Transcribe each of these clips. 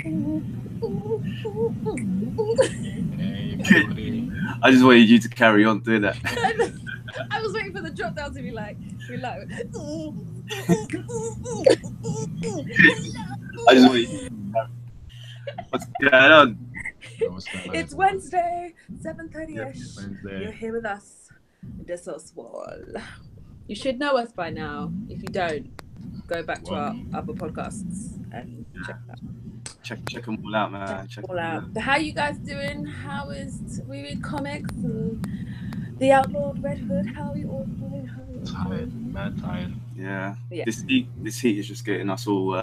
I just wanted you to carry on doing that. I was waiting for the drop down to be like. I just wanted you to what's going on? It's Wednesday, 7:30ish. You're here with us, dasourcewall. You should know us by now. If you don't, go back to our other podcasts and check that. Check them all out, man. Check all out. So how you guys doing? How is we read comics and the Outlawed Red Hood? How are you all doing? Tired, mad tired. Yeah. This heat is just getting us all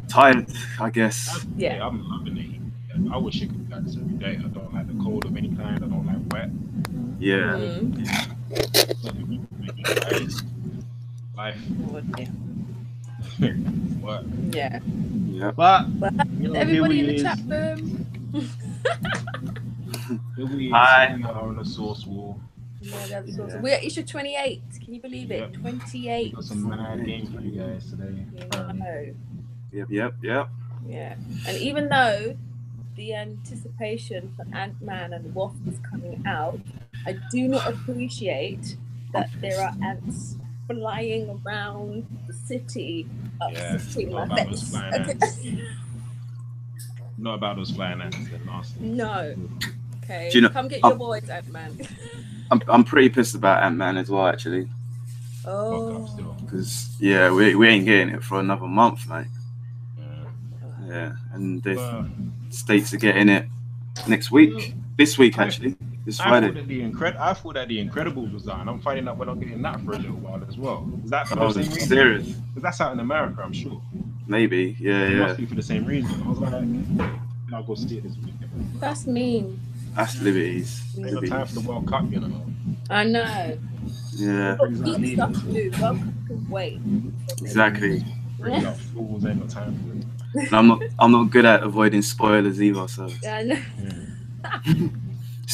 tired, I guess. Yeah, I'm loving the heat. I wish it could be like this every day. I don't like the cold of any kind. I don't like wet. Yeah. Life. What? Yeah. But you know, everybody in the chat room. Hi. On the source wall. Yeah, we're at issue 28. Can you believe it? 28. Got some mad games for you guys today. Yep. Yeah. And even though the anticipation for Ant-Man and Wasp is coming out, I do not appreciate that there are ants flying around the city, upsetting my face. Not about those flying ants. They're nasty. No. Okay. Do you know, come get your boys, Ant-Man. I'm pretty pissed about Ant-Man as well, actually. Oh. Because we ain't getting it for another month, mate. Yeah, and the states are getting it next week. This week, actually. This Friday. I thought that the Incredibles was on. I'm finding out we're not getting that for a little while as well. Is that for the same reason? Serious? Because that's out in America, I'm sure. Maybe, yeah. It must be for the same reason. I was like, I'll go see it this weekend. That's mean. That's liberties. Ain't no time for the World Cup, you know. I know. Yeah. Geek stuff to do. World Cup can wait. Exactly. Bring up fools, ain't no time for it. And I'm not good at avoiding spoilers either, so. Yeah, I know.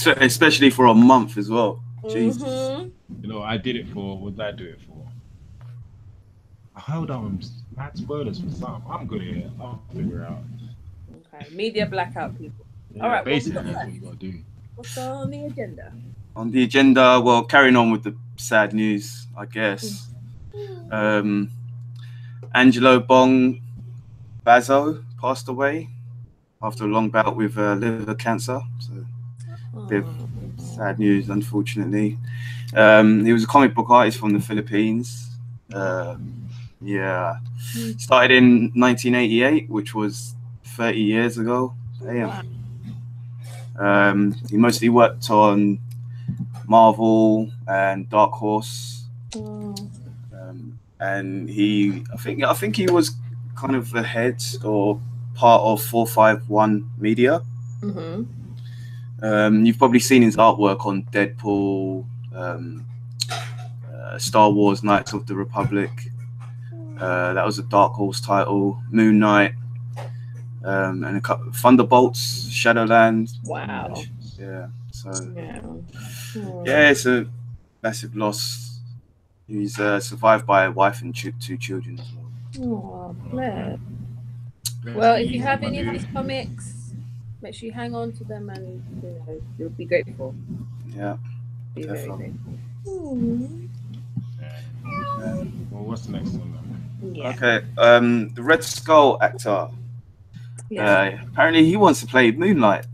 Especially for a month as well. Jesus. You know, I did it for. What did I do it for? I held on mad spoilers for some. I'm good at it. I'll figure it out. Okay, media blackout, people. Yeah, all right, basically that's what you gotta do. What's on the agenda? On the agenda, well, carrying on with the sad news, I guess. Angelo Bong Bazo passed away after a long bout with liver cancer. So, a bit of sad news, unfortunately. He was a comic book artist from the Philippines. Started in 1988, which was 30 years ago. Damn. He mostly worked on Marvel and Dark Horse. And I think he was kind of the head or part of 451 Media. You've probably seen his artwork on Deadpool, Star Wars Knights of the Republic. That was a Dark Horse title. Moonknight, and a couple Thunderbolts, Shadowland. Wow. Yeah. So it's a massive loss. He's survived by a wife and 2 children as well. Oh, man. Well, if you have any of these comics, make sure you hang on to them, and you'll be grateful. Yeah. Be very grateful. Well, what's the next one then? Yeah. Okay. The Red Skull actor. Apparently, he wants to play Moonlight.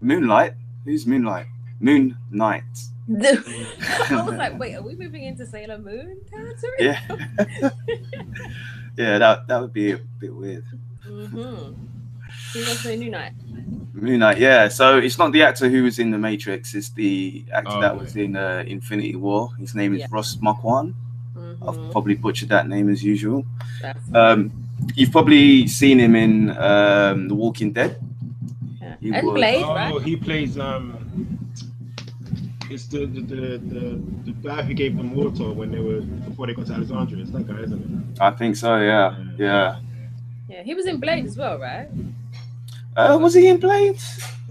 Moonlight? Who's Moonlight? Moon Knight. I was like, wait, are we moving into Sailor Moon territory? Yeah. Yeah, that would be a bit weird. Who wants to play Moonknight, yeah. So it's not the actor who was in The Matrix, it's the actor that was in Infinity War. His name is Ross Marquand. I've probably butchered that name as usual. You've probably seen him in The Walking Dead. Yeah. And Blade, right? Oh, he plays it's the guy who gave them water before they got to Alexandria. It's that guy, isn't it? I think so, yeah. Yeah, he was in Blade as well, right? Was he in Blade?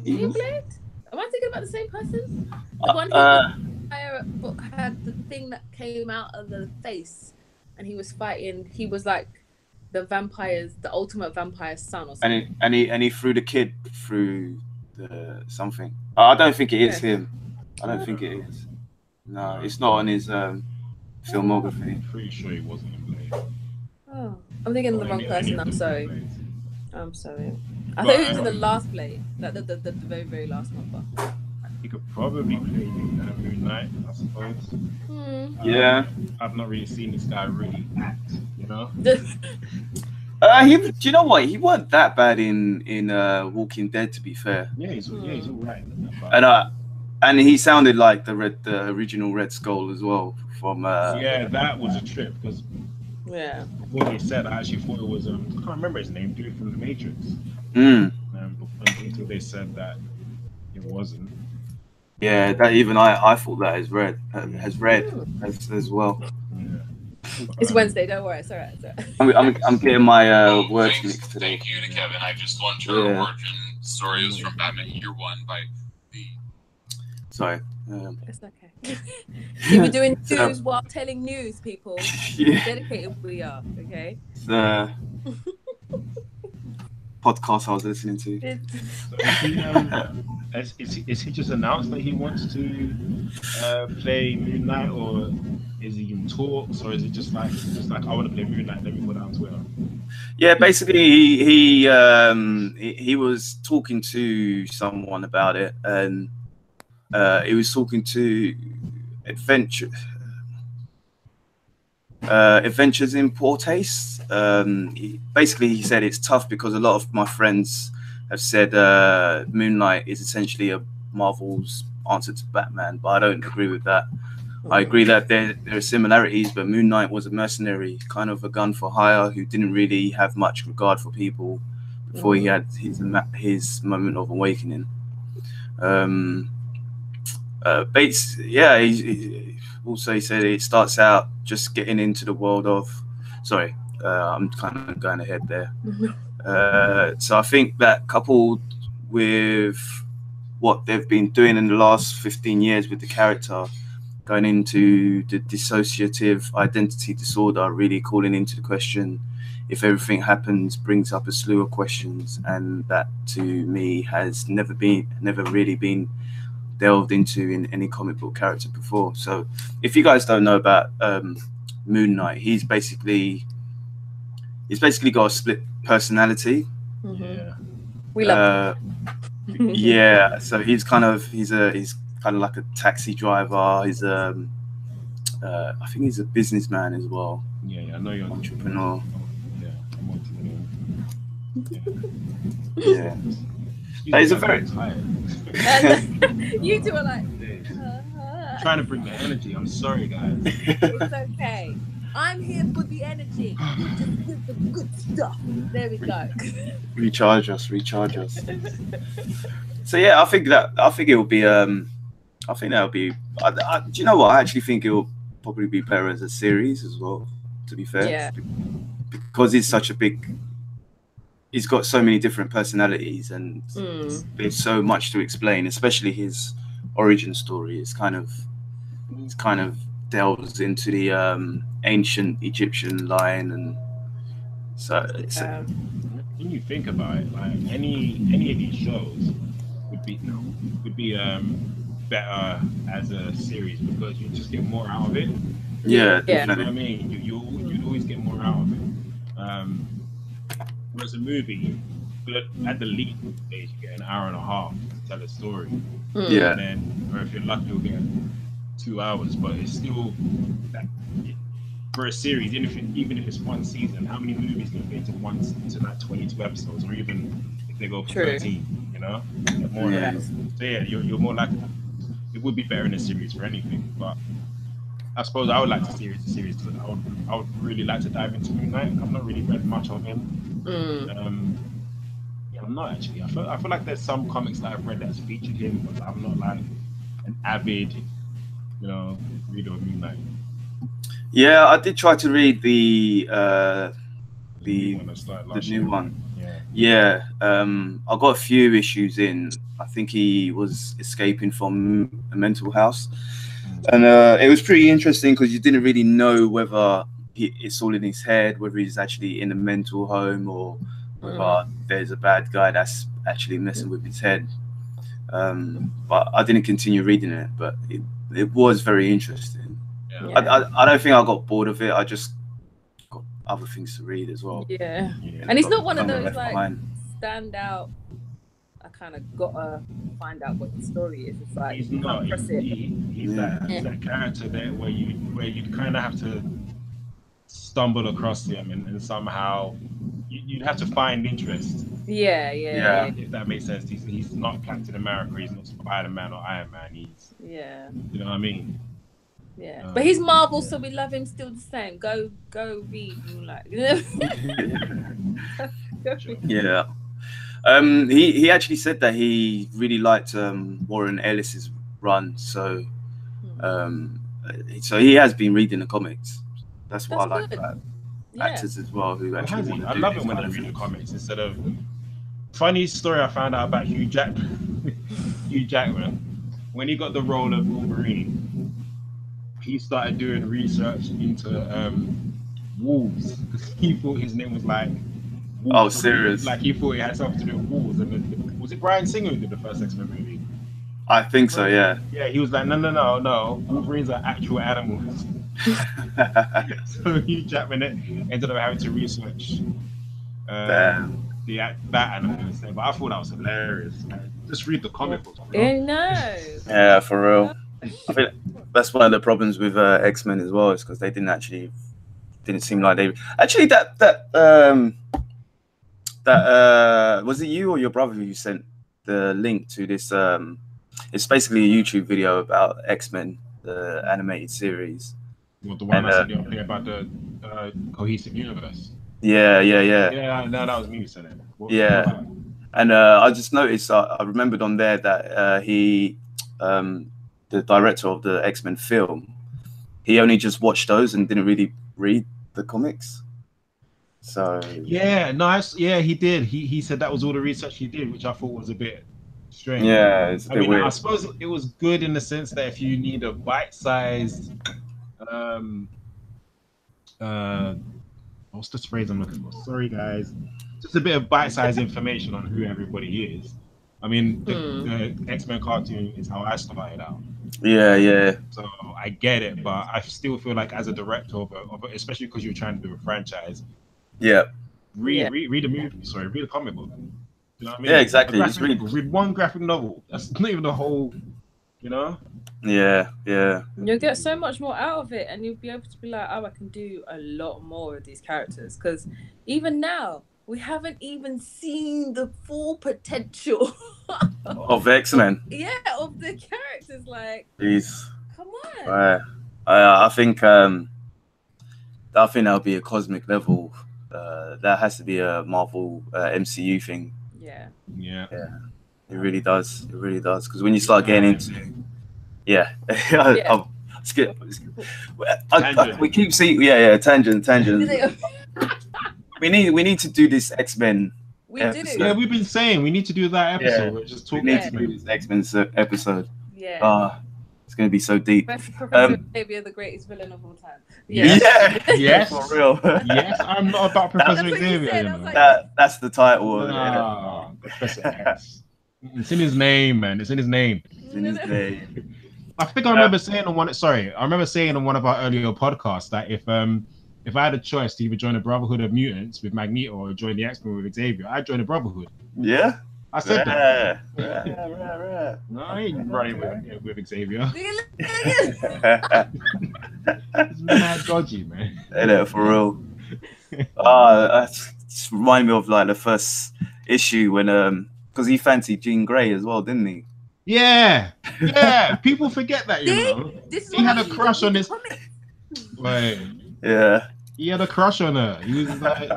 He in Blade? Am I thinking about the same person? The one who had the thing that came out of the face, and he was fighting. He was like the ultimate vampire's son or something. And he threw the kid through the something. I don't think it is him. I don't think it is. No, it's not on his filmography. I'm pretty sure he wasn't in Blade. Oh, I'm thinking of the wrong person. I'm sorry. I thought he was in the last Blade, like the very, very last one. But he could probably play Moonknight, I suppose. Yeah. I've not really seen this guy really act, you know. Do you know what? He wasn't that bad in Walking Dead, to be fair. Yeah, he's all right. And he sounded like the original Red Skull as well. From yeah, that was a trip because when they said, I actually thought it was I can't remember his name, dude from The Matrix. Until they said that it wasn't. Yeah, that even I thought that as red as well. Yeah. It's Wednesday, don't worry. It's all right. I'm getting my words mixed today. Thank you to Kevin. I just launched our origin stories from Batman Year One by the. Sorry. It's okay. You were doing news while telling news, people. Yeah. Dedicated we are, okay? Podcast I was listening to. Is he just announced that he wants to play Moonknight, or is he in talks, or is it just like I want to play Moonknight, let me put it on Twitter? Yeah, basically he was talking to someone about it, and he was talking to Adventures in Poor Taste. Basically, he said it's tough because a lot of my friends have said Moonknight is essentially a Marvel's answer to Batman, but I don't agree with that. I agree that there are similarities, but Moonknight was a mercenary, kind of a gun for hire, who didn't really have much regard for people before he had his moment of awakening. Bates, he also said it starts out just getting into the world of. Sorry, I'm kind of going ahead there. So I think that coupled with what they've been doing in the last 15 years with the character, going into the dissociative identity disorder, really calling into the question if everything happens, brings up a slew of questions, and that to me has never really been delved into in any comic book character before. So if you guys don't know about Moonknight, he's basically got a split personality. Yeah, we love yeah, so he's kind of like a taxi driver. He's I think he's a businessman as well. Yeah, I know you're entrepreneur. Yeah, I'm entrepreneur. Yeah. He's a very you two are like trying to bring the energy. I'm sorry, guys. It's okay. I'm here for the energy. You just give the good stuff. There we go. Recharge us. So yeah, I think it will be. I think that'll be. Do you know what? I actually think it will probably be better as a series as well. To be fair, yeah. Because he's such a big. He's got so many different personalities, and there's so much to explain, especially his origin story. It's kind of delves into the ancient Egyptian line, and so it's. When you think about it, like any of these shows would be better as a series because you just get more out of it. Yeah, definitely. You know what I mean, you always get more out of it. Whereas a movie, at the least stage, you get an hour and a half to tell a story. Yeah. And then, or if you're lucky, you'll get 2 hours. But it's still for a series, even if it's one season, how many movies can you get into like 22 episodes, or even if they go for 13, you know? More so yeah, you're more likely. It would be better in a series for anything, but I suppose I would like to see it as a series because I would really like to dive into Moonknight. I've not really read much of him. Yeah, I'm not actually. I feel like there's some comics that I've read that's featured him, but I'm not like an avid, reader of Moonknight. Yeah, I did try to read the new one. Yeah. I got a few issues in. I think he was escaping from a mental house, and it was pretty interesting because you didn't really know whether it's all in his head, whether he's actually in a mental home or whether there's a bad guy that's actually messing with his head. But I didn't continue reading it, but it was very interesting. Yeah. I don't think I got bored of it. I just got other things to read as well. Yeah. And it's not one of those like stand out. I kind of gotta find out what the story is. It's like he's that character there where you kind of have to stumble across him and somehow you'd have to find interest. Yeah. If that makes sense. He's not Captain America. He's not Spider-Man or Iron Man. He's you know what I mean. Yeah, but he's Marvel, so we love him still the same. Go read Moonlight. Yeah. He actually said that he really liked Warren Ellis's run, so he has been reading the comics. That's what I like about actors as well who actually. I love it when they read the comics instead of. Funny story I found out about Hugh Jackman. Hugh Jackman, when he got the role of Wolverine, he started doing research into wolves because he thought his name was like. Wolves. Oh, serious? Like he thought it had something to do with wolves. And was it Bryan Singer who did the first X-Men movie? I think so. Yeah. Yeah, he was like, no. Wolverines are actual animals. So Hugh Jackman ended up having to research that animal instead. But I thought that was hilarious. Just read the comic books. Yeah, for real. I think that's one of the problems with X-Men as well, is because they didn't seem like they actually that was it you or your brother who sent the link to this? It's basically a YouTube video about X-Men, the animated series. Well, the one I said up here about the cohesive universe. Yeah. Yeah, no, that was me who said it. Yeah, and I just noticed. I remembered on there that he, the director of the X-Men film, he only just watched those and didn't really read the comics. So he did. He said that was all the research he did, which I thought was a bit strange. Yeah, it's a bit weird. I suppose it was good in the sense that if you need a bite-sized, what's this phrase I'm looking for? Sorry, guys. Just a bit of bite-sized information on who everybody is. I mean, the X-Men cartoon is how I started out. Yeah. So I get it, but I still feel like as a director of especially because you're trying to do a franchise. Yeah. Read a movie. Sorry, read a comic book. You know what I mean? Yeah, exactly. Just read one graphic novel. That's not even the whole. You know? Yeah. You'll get so much more out of it, and you'll be able to be like, oh, I can do a lot more of these characters. Because even now, we haven't even seen the full potential of X-Men. Yeah, of the characters. Like, jeez, come on. I think that'll be a cosmic level. That has to be a Marvel MCU thing. Yeah. It really does. Because when you start getting into, we keep seeing, tangent. we need to do this X-Men. Yeah, we've been saying we need to do that episode. Yeah. We need to do this X-Men episode. Yeah. It's going to be so deep. Professor Xavier, the greatest villain of all time. Yes, for real. Yes, I'm not about Professor Xavier. That's the title. Professor X. It's in his name, man. It's in his name. I think I remember saying on one of our earlier podcasts that if I had a choice to either join the Brotherhood of Mutants with Magneto or join the X-Men with Xavier, I'd join the Brotherhood. Yeah. I said that. Right. No, I ain't running with Xavier. It's mad dodgy, man. Yeah, for real. It's reminding me of like the first issue when because he fancied Jean Grey as well, didn't he? Yeah. People forget that, you know. He had a crush on this. Wait. Yeah. He had a crush on her. He was like.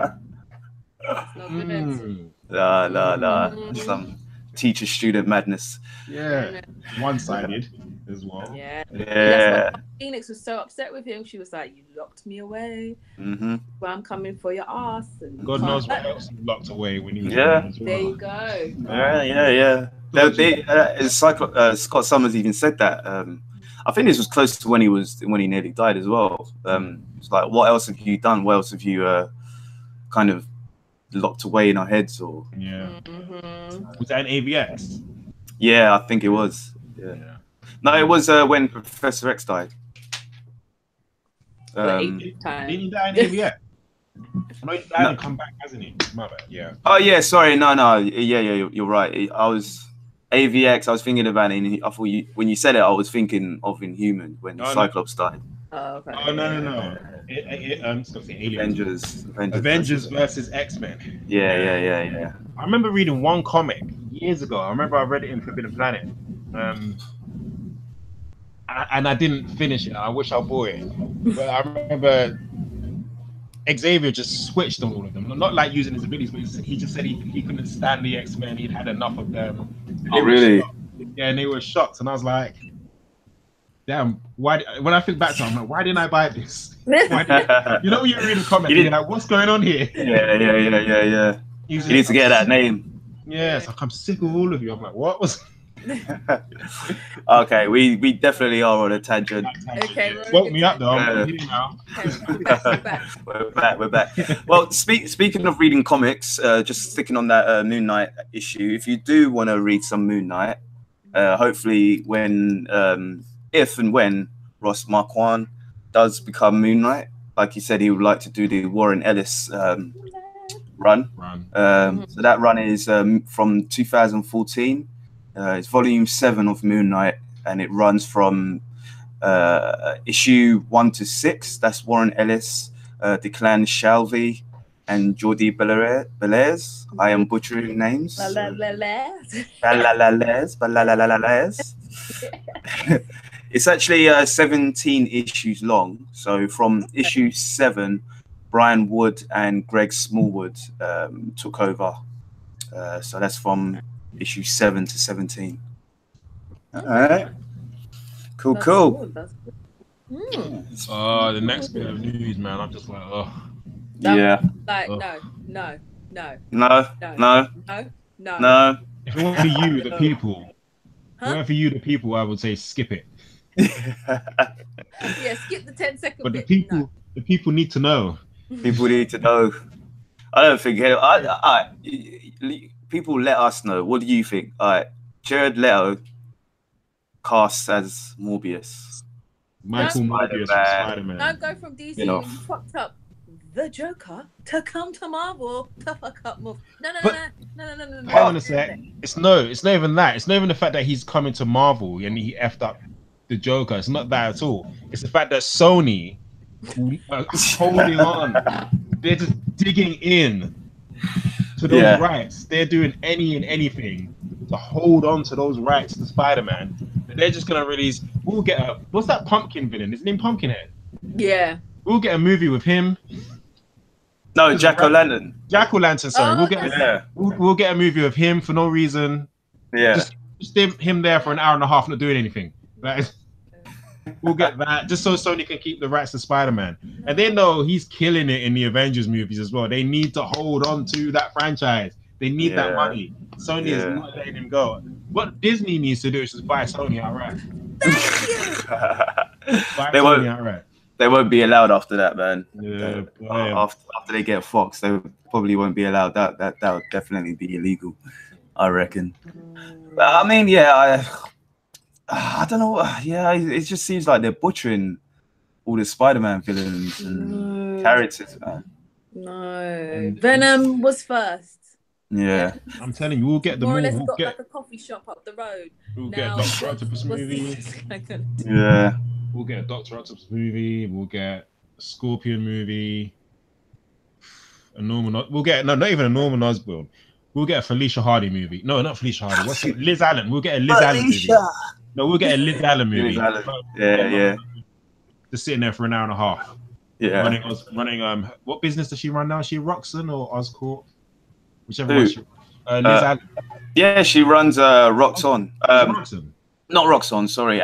Nah. Some teacher-student madness. Yeah. One-sided as well. Yeah. That's why Phoenix was so upset with him. She was like, "You locked me away. Mm-hmm. Well, I'm coming for your ass." And God knows what else he locked away when he was. Yeah. There you go. Yeah. Scott Summers even said that. I think this was close to when he nearly died as well. It's like, what else have you done? What else have you kind of locked away in our heads? Or was that an AVX? Yeah, I think it was. Yeah. No, it was when Professor X died. Didn't he die in AVX? I know he died and come back, hasn't he? My bad. Yeah. Oh yeah, sorry. No. Yeah. You're right. I was AVX. I was thinking about it. I thought when you said it, I was thinking of Inhuman when Cyclops died. Oh, okay. Oh no. I'm just gonna say Aliens. Avengers versus X-Men. Yeah. I remember reading one comic years ago. I remember I read it in Forbidden Planet. And I didn't finish it. I wish I bought it. But I remember Xavier just switched on all of them. Not like using his abilities, but he just said he couldn't stand the X-Men. He'd had enough of them. Oh, really? Yeah, and they were shocked. And I was like, damn, why? When I think back to it, I'm like, why didn't I buy this? You know when you're reading comics, you're like, what's going on here? Yeah. You need to get that name. Yeah, it's like, I'm sick of all of you. I'm like, what was... Okay, we definitely are on a tangent. Okay, woke me up though. I'm here now. We're back. Well, speaking of reading comics, just sticking on that Moon Knight issue. If you do want to read some Moon Knight, hopefully if and when Ross Marquand does become Moon Knight, like he said, he would like to do the Warren Ellis run. So that run is from 2014. It's volume 7 of Moon Knight, and it runs from issue 1 to 6. That's Warren Ellis, Declan Shalvey, and Jordi Belair's. I am butchering names. It's actually 17 issues long. So from issue 7, Brian Wood and Greg Smallwood took over. So that's from issue 7 to 17. All right. Cool. That's Oh, the next bit of news, man. I'm just like, oh. Yeah. Like, no. If it weren't for you, the people. If it weren't for you, the people, I would say skip it. Yeah, skip the 10-second But bit. the people need to know. People need to know. I don't think people let us know. What do you think? All right, Jared Leto cast as Morbius. Michael Morbius from Spider-Man. Don't go from DC and you fucked up the Joker to come to Marvel to fuck up Marvel. No. Hang on a sec. It's not even that. It's not even the fact that he's coming to Marvel and he effed up the Joker. It's not that at all. It's the fact that Sony are holding on. They're just digging in to those rights. They're doing any and anything to hold on to those rights to Spider-Man. They're just gonna release. We'll get what's that pumpkin villain? His name Pumpkinhead. Yeah. We'll get a movie with him. No, Jack-o'-lantern. Jack-o'-lantern. Sorry, we'll get a movie with him for no reason. Yeah. Just him there for an hour and a half, not doing anything. We'll get that just so Sony can keep the rights to Spider-Man. And they know he's killing it in the Avengers movies as well. They need to hold on to that franchise. They need that money. Sony is not letting him go. What Disney needs to do is just buy Sony outright. They won't be allowed after that, man. Yeah, after they get Fox, they probably won't be allowed. That would definitely be illegal, I reckon. But, I mean, I don't know. Yeah, it just seems like they're butchering all the Spider-Man villains and characters, man. No, Venom was first. Yeah, I'm telling you, we'll get the more or less we'll got get like a coffee shop up the road. We'll get a Dr. Octopus movie. Yeah, we'll get a Dr. Octopus movie. We'll get a Scorpion movie. A Norman. We'll get not even a Norman Osborn. We'll get a Felicia Hardy movie. No, not Felicia Hardy. What's it? Liz Allen. We'll get a Liz Allen movie. No, we'll get a Liz Allen movie. Liz Allen. Yeah. Just sitting there for an hour and a half. Yeah. Running. What business does she run now? Is she Roxxon or Oscorp? Whichever one. Liz Allen. Yeah, she runs Roxxon. Roxxon. Not Roxxon. Sorry.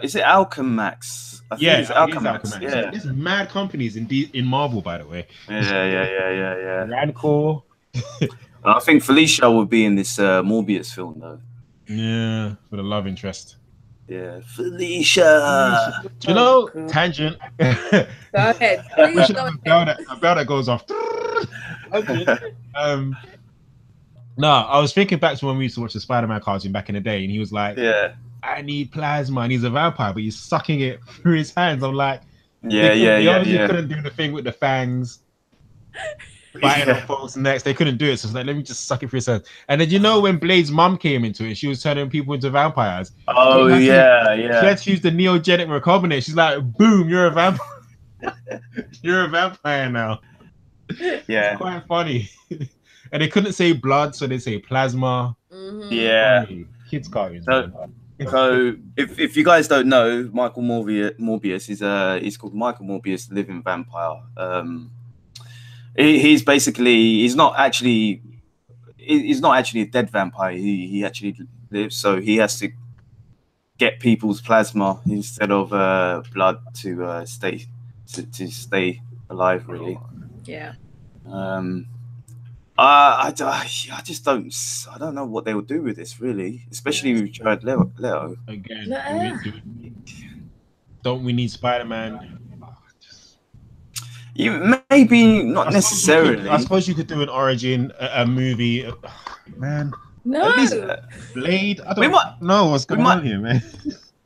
Is it Alchemax? It's Alchemax. Yeah. There's mad companies in Marvel, by the way. Yeah. Rancor. I think Felicia will be in this Morbius film, though. Yeah, for the love interest. Yeah, Felicia. Do you know, tangent? Go ahead. Please go ahead. A bell that goes off. No, I was thinking back to when we used to watch the Spider-Man cartoon back in the day, and he was like, yeah, I need plasma, and he's a vampire, but he's sucking it through his hands. I'm like, they obviously couldn't do the thing with the fangs, biting on folks' necks. They couldn't do it, so it's like, let me just suck it through his hands. And then, you know, when Blade's mum came into it, she was turning people into vampires. Oh, yeah. She had to use the neogenic recombinant. She's like, boom, you're a vampire. You're a vampire now. Yeah. It's quite funny. And they couldn't say blood, so they say plasma. Yeah. Kids cartoons. So if you guys don't know, Michael Morbius is he's called Michael Morbius, the living vampire. He's not actually a dead vampire. He actually lives, so he has to get people's plasma instead of blood to stay alive, really. Yeah. I just don't know what they will do with this, really, especially with Jared Leto. Again, don't we need Spider-Man? You maybe not necessarily. I suppose you could do an origin, a movie. Man, no. At least Blade. I don't know what's going on here, man.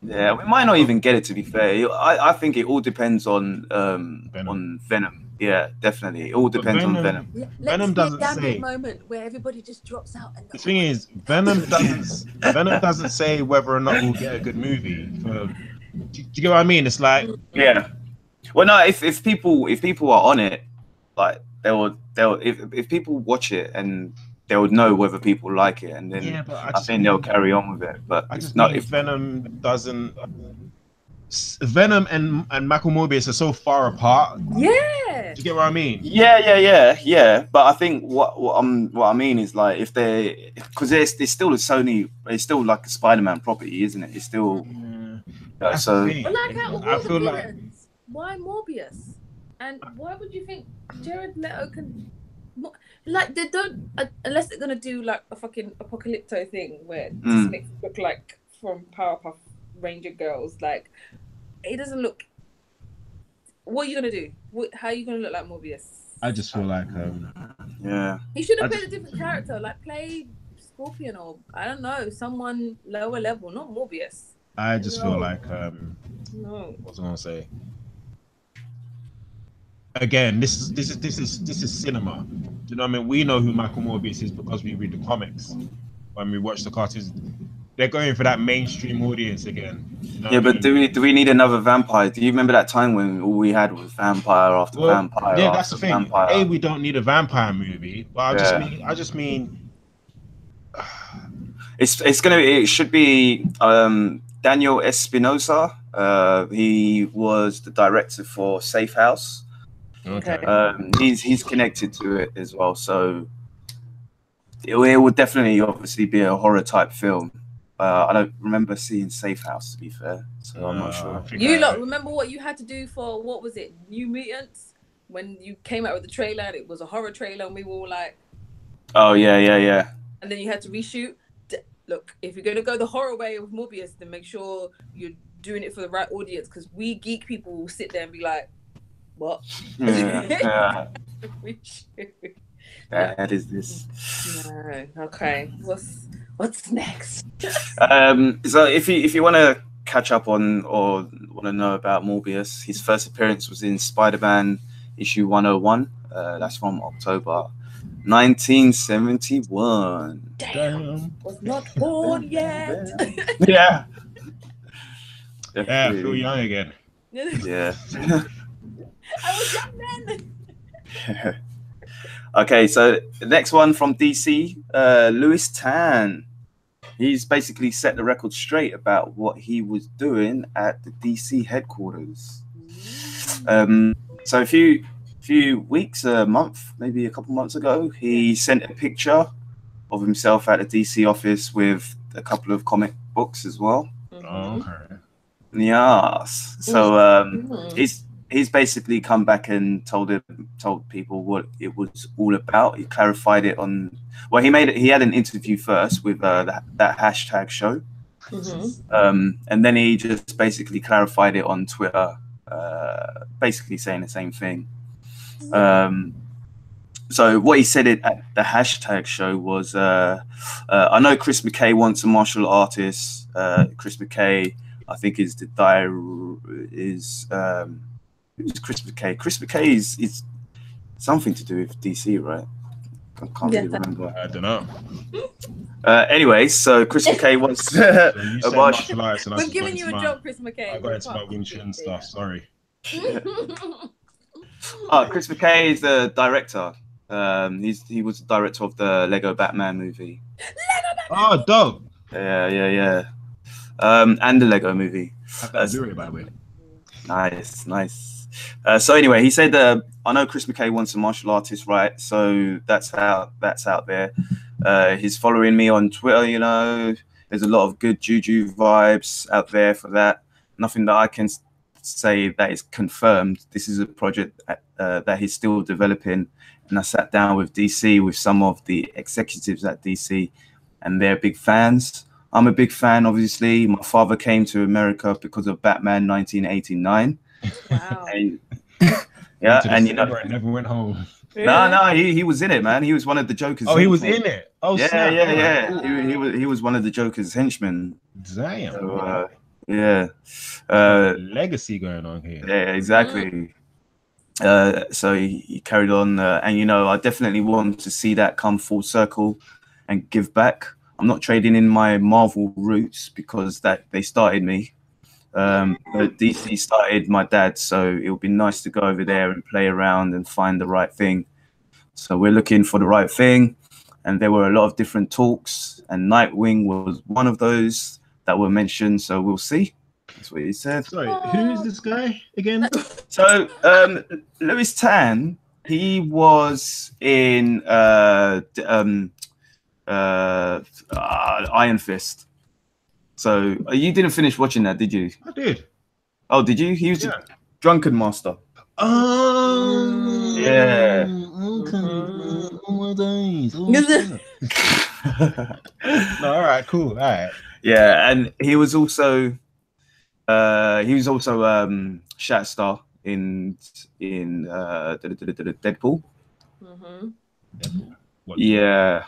Yeah, we might not even get it. To be fair, I think it all depends on Venom. Yeah, definitely. It all depends on Venom. Venom doesn't say. Moment where everybody just drops out. And the thing is, Venom doesn't say whether or not we'll get a good movie. Do you get what I mean? It's like, yeah. Well, no. If people are on it, like they'll if people watch it and they would know whether people like it, and then I think they'll carry on with it. But I just if Venom doesn't. Venom and Michael Morbius are so far apart. Yeah. Do you get what I mean? Yeah. But I think what I mean is, like, if they, because it's still a Sony, it's still like a Spider-Man property, isn't it? It's still so. But like out of all the villains, why Morbius? And why would you think Jared Leto can? Like, they don't, unless they're gonna do like a fucking Apocalypto thing where it just makes it look like from Powerpuff Ranger Girls. Like, it doesn't look. What are you gonna do? How are you gonna look like Morbius? I just feel like he should have played a different character, like play Scorpion, or I don't know, someone lower level, not Morbius. I just feel like what was I gonna say? Again, this is cinema. Do you know what I mean? We know who Michael Morbius is because we read the comics. When we watch the cartoons, they're going for that mainstream audience again. You know but do we need another vampire? Do you remember that time when all we had was vampire after vampire? Yeah, that's the thing. Vampire. We don't need a vampire movie, but I just mean it should be Daniel Espinosa. He was the director for Safe House. Okay. He's connected to it as well, so it would definitely obviously be a horror type film. I don't remember seeing Safe House, to be fair, so I'm not sure. You lot remember what you had to do for, what was it, New Mutants? When you came out with the trailer, and it was a horror trailer, and we were all like, oh yeah. And then you had to reshoot. Look, if you're going to go the horror way with Morbius, then make sure you're doing it for the right audience, because we geek people will sit there and be like, what? Yeah. That is this. No. Okay. What's next? So if you want to catch up on or want to know about Morbius, his first appearance was in Spider-Man issue 101. That's from October 1971. Damn. Was not born yet. Yeah. Yeah, I feel young again. Yeah. I was young then. Okay, so the next one from DC, Louis Tan. He's basically set the record straight about what he was doing at the DC headquarters. So a few weeks, a month, maybe a couple months ago, he sent a picture of himself at the DC office with a couple of comic books as well. Okay. Yes. So he's basically come back and told people what it was all about. He clarified it on. Well, he had an interview first with that hashtag show, and then he just basically clarified it on Twitter, basically saying the same thing. So what he said at the hashtag show was, I know Chris McKay wants a martial artist. Chris McKay, I think, is the who's Chris McKay? Chris McKay is something to do with DC, right? I can't really remember. I don't know. Anyway, so Chris McKay wants a martial artist. We're giving you a job, Chris McKay. I got into my Wing Chun stuff. Sorry. Chris McKay is the director. He was the director of the Lego Batman movie. Oh, dope. Yeah. And the Lego movie. By the way. Nice. So anyway, he said, I know Chris McKay wants a martial artist, right? So that's out there. He's following me on Twitter, you know. There's a lot of good juju vibes out there for that. Nothing that I can say that is confirmed. This is a project that he's still developing. And I sat down with DC, with some of the executives at DC, and they're big fans. I'm a big fan, obviously. My father came to America because of Batman 1989. Wow. And, yeah, and you know, never went home. No, he was in it, man. He was one of the Joker's. Oh, he was in it. Oh, yeah. He was one of the Joker's henchmen. Damn. So, yeah. Legacy going on here. Yeah, exactly. So he carried on, and you know, I definitely want to see that come full circle and give back. I'm not trading in my Marvel roots because they started me. But DC started my dad, so it would be nice to go over there and play around and find the right thing. So we're looking for the right thing, and there were a lot of different talks, and Nightwing was one of those that were mentioned. So we'll see. That's what he said. Sorry, who is this guy again? So Louis Tan, he was in Iron Fist. So you didn't finish watching that, did you? I did. Oh, did you? He was a drunken master. Oh, yeah. Okay. Oh my days. No, all right, cool. All right. Yeah, and he was also Shatterstar in Deadpool. Yeah.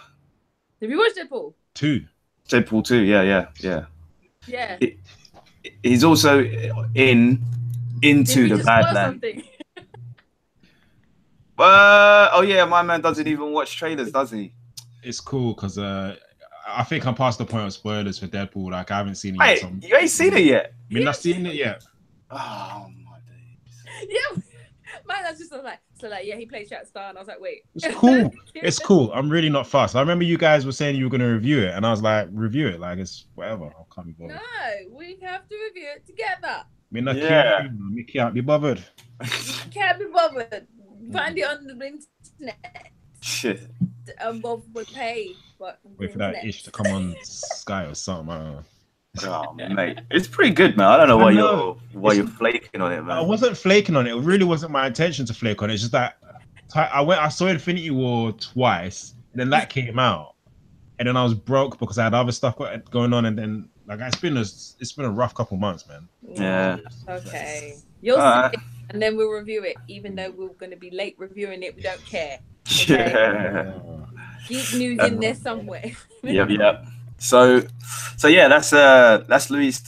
Have you watched Deadpool? 2. Deadpool 2, yeah. Yeah. He's also into the Badlands. Oh yeah, my man doesn't even watch trailers, does he? It's cool because I think I'm past the point of spoilers for Deadpool. Like I haven't seen it yet. You ain't seen it yet? You're not seen it yet. Oh my days. Yeah. Man, that's just like yeah, he plays Shatterstar, and I was like, wait. It's cool. It's cool. I'm really not fast. I remember you guys were saying you were going to review it, and I was like, review it. Like it's whatever. I can't be bothered. No, we have to review it together. Me can't be bothered. Can't be bothered. Find it on the internet. Shit. Bob would pay, but wait for that ish to come on Sky or something. I don't know. Oh mate, it's pretty good, man. I don't know why you're flaking on it, man. I wasn't flaking on it. It really wasn't my intention to flake on it. It's just that I saw Infinity War twice, and then that came out, and then I was broke because I had other stuff going on, and then like it's been a rough couple months, man. Yeah. Okay. You'll see it, and then we'll review it, even though we're going to be late reviewing it. We don't care. Okay? Yeah. Geek news in there somewhere. Yep. So yeah, that's Louis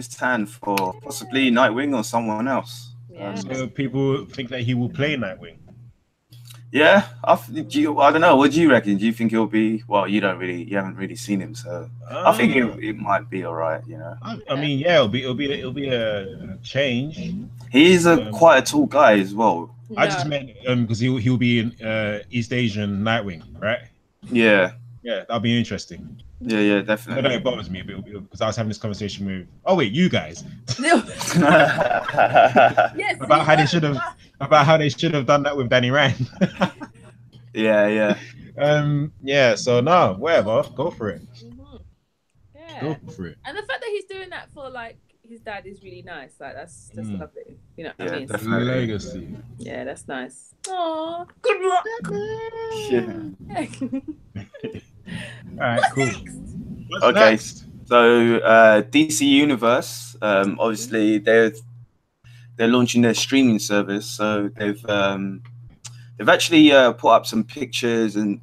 Tan for possibly Nightwing or someone else. Yeah. So people think that he will play Nightwing. Yeah, I don't know. What do you reckon? Do you think he'll be? Well, you haven't really seen him, so I think it might be all right. You know. I mean, yeah, it'll be a change. He's quite a tall guy as well. Yeah. I just meant because he'll be in East Asian Nightwing, right? Yeah. Yeah, that'll be interesting. Yeah, definitely. No, it bothers me because I was having this conversation with you guys. Yes, about how they should have done that with Danny Rand. Yeah. Yeah. So no, whatever. Go for it. Mm-hmm. Yeah. Go for it. And the fact that he's doing that for like his dad is really nice. Like that's lovely. You know what I mean? Definitely. Legacy. Yeah, that's nice. Oh, good luck. Yeah. All right, cool. What's Okay, next? so DC Universe, obviously they're launching their streaming service, so they've actually put up some pictures and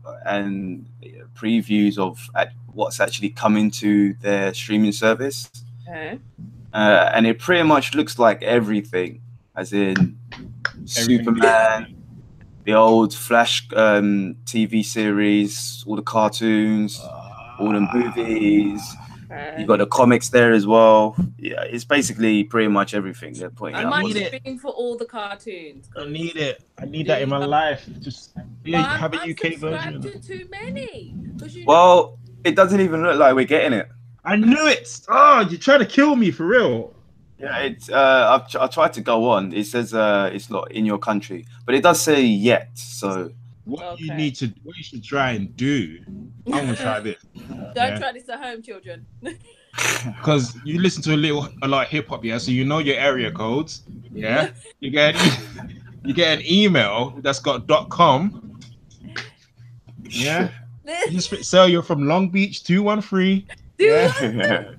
previews of what's actually coming to their streaming service. Okay. And it pretty much looks like everything, as in Superman, the old Flash TV series, all the cartoons, all the movies. You got the comics there as well. Yeah, it's basically pretty much everything they're putting I up. might be paying for all the cartoons. I need it. I need that in my life. Just have a UK version. To too many. Well, it doesn't even look like we're getting it. I knew it. Oh, you're trying to kill me for real. Yeah, it's. I tried to go on. It says it's not in your country, but it does say yet. So what you should try and do. I'm gonna try this. Don't try this at home, children. Because you listen to a lot of hip hop, yeah. So you know your area codes, yeah. You get an email that's got .com, yeah. You just sell you're from Long Beach 213. Yeah.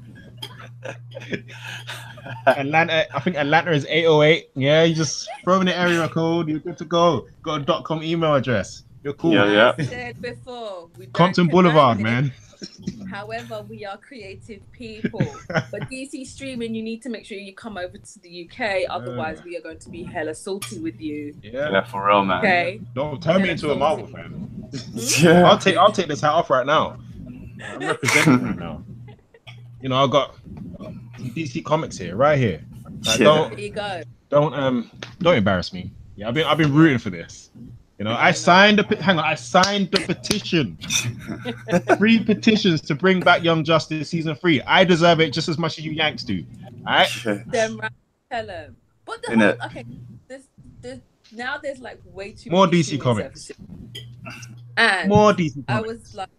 Atlanta, I think Atlanta is 808. Yeah, you just throw in the area code, you're good to go. Got a .com email address. You're cool. Yeah. I said before, Compton Boulevard, man. However, we are creative people. But DC streaming, you need to make sure you come over to the UK. Otherwise, we are going to be hella salty with you. Yeah, for real, man. Okay. Don't turn me into a Marvel fan. Yeah. I'll take this hat off right now. I'm representing right now. You know, I got DC Comics here, right here. Like, there you go. Don't embarrass me. Yeah, I've been rooting for this. You know, I signed the petition. 3 petitions to bring back Young Justice season 3. I deserve it just as much as you Yanks do. All right? Them right, tell them. But okay, there's like way too more many DC Comics. And more DC Comics. I was like,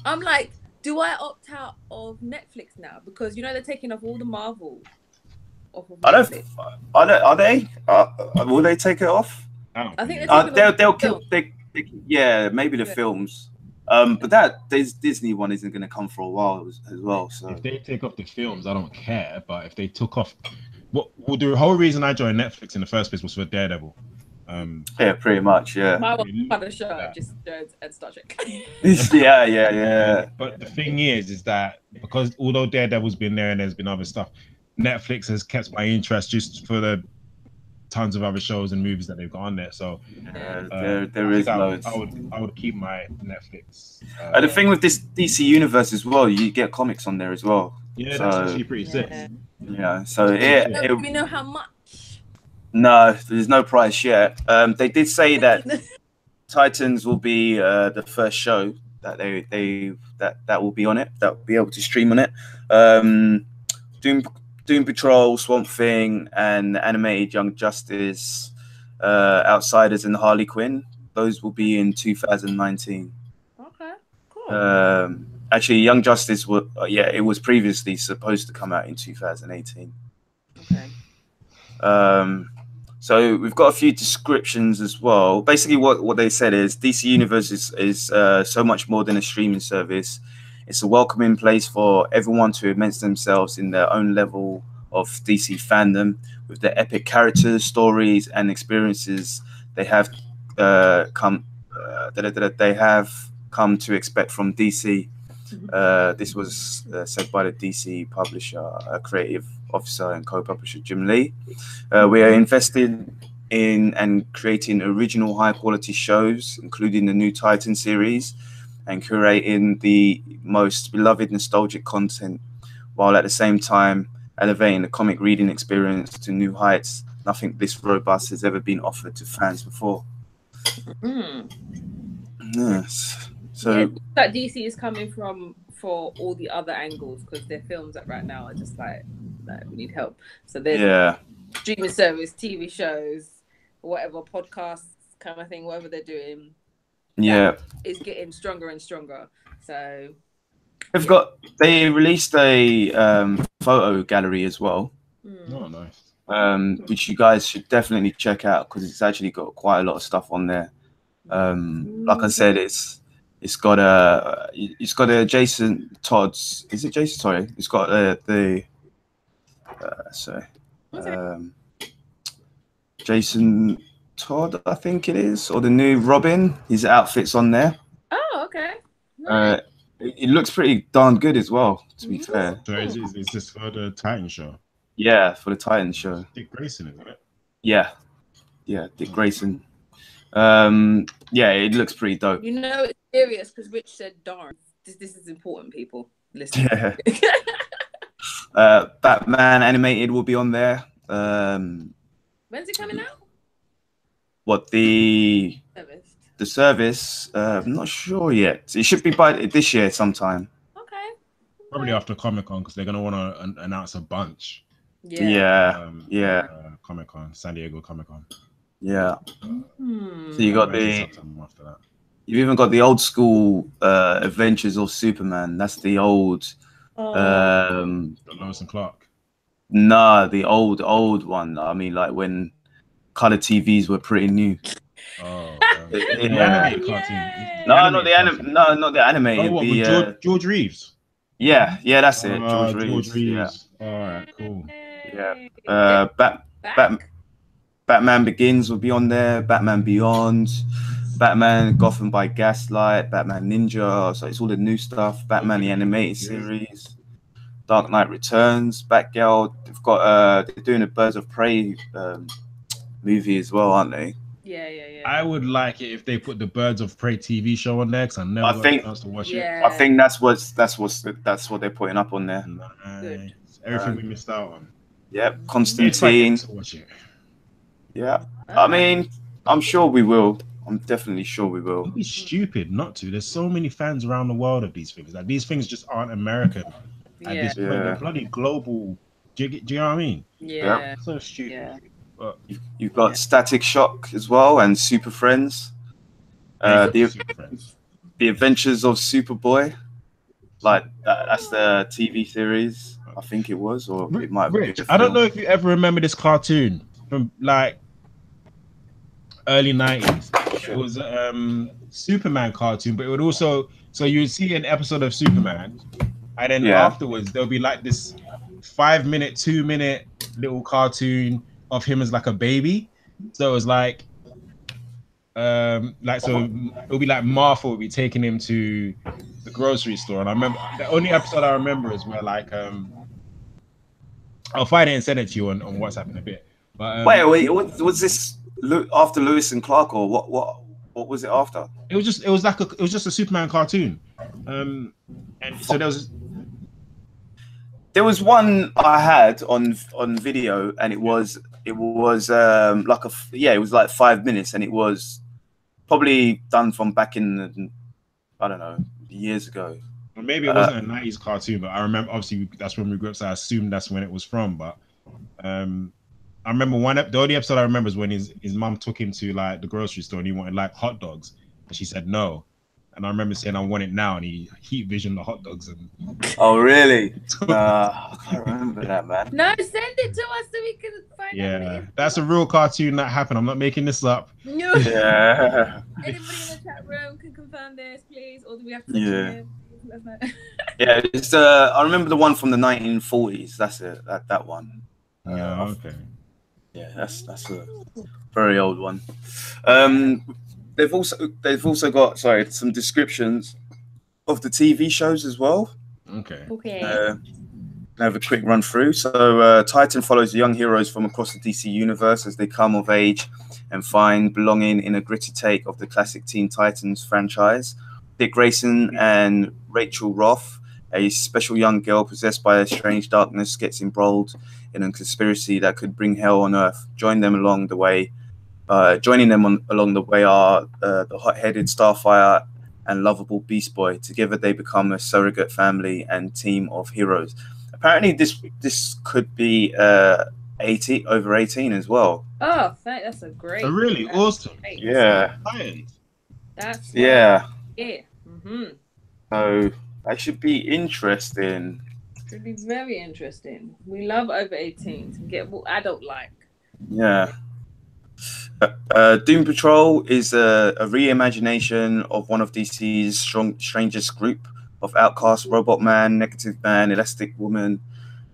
I'm like, do I opt out of Netflix now? Because you know they're taking off all the Marvel off of Netflix. Are they? Will they take it off? I think they'll keep. Yeah, maybe the films. But that Disney one isn't going to come for a while as well. So if they take off the films, I don't care. But if they took off, the whole reason I joined Netflix in the first place was for Daredevil. Yeah, pretty much. Yeah. My one part of the show just and Star Trek. yeah. But the thing is that because although Daredevil's been there and there's been other stuff, Netflix has kept my interest just for the tons of other shows and movies that they've got on there. So there is loads. I would keep my Netflix. The thing with this DC universe as well, you get comics on there as well. Yeah, that's actually pretty sick. Yeah, so do we know how much? No, there's no price yet. They did say that Titans will be the first show that that will be on it, that will be able to stream on it. Doom Patrol, Swamp Thing, and animated Young Justice, Outsiders, and Harley Quinn. Those will be in 2019. Okay, cool. Actually, Young Justice it was previously supposed to come out in 2018. Okay. So we've got a few descriptions as well. Basically, what they said is DC Universe is so much more than a streaming service. It's a welcoming place for everyone to immerse themselves in their own level of DC fandom with the epic characters, stories, and experiences they have come to expect from DC. This was said by the DC publisher, creative officer, and co-publisher Jim Lee. We are invested in and creating original high-quality shows, including the new Titan series, and curating the most beloved nostalgic content, while at the same time elevating the comic reading experience to new heights. Nothing this robust has ever been offered to fans before. Yes. So that DC is coming from for all the other angles, because their films right now are just like we need help. So there's streaming service, TV shows, whatever, podcasts kind of thing, whatever they're doing. Yeah, is getting stronger and stronger. So They released a photo gallery as well. Oh, nice. Which you guys should definitely check out because it's actually got quite a lot of stuff on there. Like I said, it's got a Jason Todd's. Is it Jason? Sorry, it's got Jason Todd, I think it is, or the new Robin. His outfit's on there. Oh, okay. Nice. It looks pretty darn good as well, to be fair. So is this for the Titan show? Yeah, for the Titan show. Dick Grayson, isn't it? Yeah, Dick Grayson. Yeah, it looks pretty dope. You know it's serious because Rich said, "Darn, this is important, people. Listen." Yeah. Batman animated will be on there. When's it coming out? What the service? I'm not sure yet. It should be by this year sometime. Okay. Probably after Comic-Con because they're gonna want to announce a bunch. Yeah. Comic-Con, San Diego Comic-Con. Yeah. So you got after that. You've even got the old school Adventures of Superman. That's the old. Lois and Clark. Nah, the old one. I mean, like when color TVs were pretty new. Oh, the animated cartoon. No, not the animated. Oh, what, George Reeves. Yeah, that's it. George Reeves. Yeah. All right, cool. Yeah. Batman Begins will be on there. Batman Beyond. Batman Gotham by Gaslight. Batman Ninja. So it's all the new stuff. Batman the animated series. Dark Knight Returns. Batgirl. They've got they're doing a Birds of Prey movie as well, aren't they? Yeah. I would like it if they put the Birds of Prey TV show on there because I never got a chance to watch it. I think that's what they're putting up on there. Nice. Everything we missed out on. Yep, Constantine. Watch it. Yeah, I mean, I'm sure we will. I'm definitely sure we will. It'd be stupid not to. There's so many fans around the world of these things. Like these things just aren't American. At this point, they're bloody global. Do you know what I mean? Yeah. So stupid. Yeah. But you've got Static Shock as well and Super Friends. The Adventures of Superboy. Like that's the TV series. I think it was, or it might be. Rich, I don't know if you ever remember this cartoon from like early 90s. It was Superman cartoon, but it would also you would see an episode of Superman, and then afterwards there'll be like this 5-minute, 2-minute little cartoon of him as like a baby. So it was like so it'll be like Martha will be taking him to the grocery store, and I remember the only episode I remember is where like I'll find it and send it to you on WhatsApp in a bit. But wait, was this after Lewis and Clark, or what was it after? It was just a Superman cartoon. And so there was one I had on video, and it was like 5 minutes, and it was probably done from back in I don't know, years ago. Well, maybe it wasn't a 90s cartoon, but I remember obviously that's when we grew up, so I assumed that's when it was from. But I remember the only episode I remember is when his mum took him to like the grocery store and he wanted like hot dogs, and she said no. And I remember saying I want it now, and he heat visioned the hot dogs. And oh really? I can't remember that, man. No, send it to us so we can find out. Yeah, that's a real cartoon that happened. I'm not making this up. No. Yeah. Anybody in the chat room can confirm this, please, or do we have to? Yeah, it's I remember the one from the 1940s. That's it. That one. Yeah. Okay. Yeah, that's a very old one. They've also got some descriptions of the TV shows as well. Okay. Have a quick run through. So Titan follows the young heroes from across the DC universe as they come of age and find belonging in a gritty take of the classic Teen Titans franchise. Dick Grayson and Rachel Roth, a special young girl possessed by a strange darkness, gets embroiled in a conspiracy that could bring hell on Earth. Joining them along the way are the hot-headed Starfire and lovable Beast Boy. Together, they become a surrogate family and team of heroes. Apparently, this could be over 18 as well. Oh, that's a great. Oh, really awesome. Yeah. That's yeah. Mm-hmm. So That should be interesting. Should be very interesting. We love over 18s and get more adult-like. Yeah. Doom Patrol is a reimagination of one of DC's strangest group of outcasts: Robot Man, Negative Man, Elastic Woman,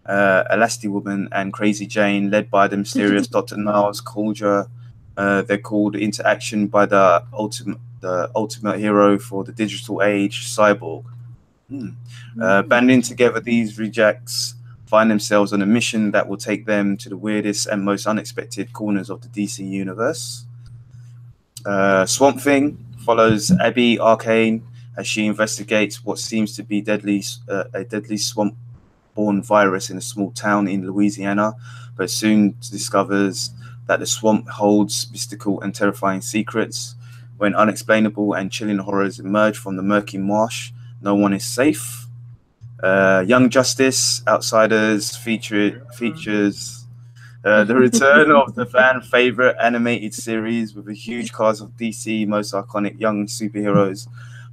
and Crazy Jane, led by the mysterious Dr. Niles Caulder. They're called into action by the ultimate hero for the digital age, Cyborg. Banding together, these rejects find themselves on a mission that will take them to the weirdest and most unexpected corners of the DC universe. Swamp Thing follows Abby Arcane as she investigates what seems to be a deadly swamp-borne virus in a small town in Louisiana, but soon discovers that the swamp holds mystical and terrifying secrets. When unexplainable and chilling horrors emerge from the murky marsh, no one is safe. Young Justice Outsiders features the return of the fan favorite animated series with a huge cast of DC most iconic young superheroes,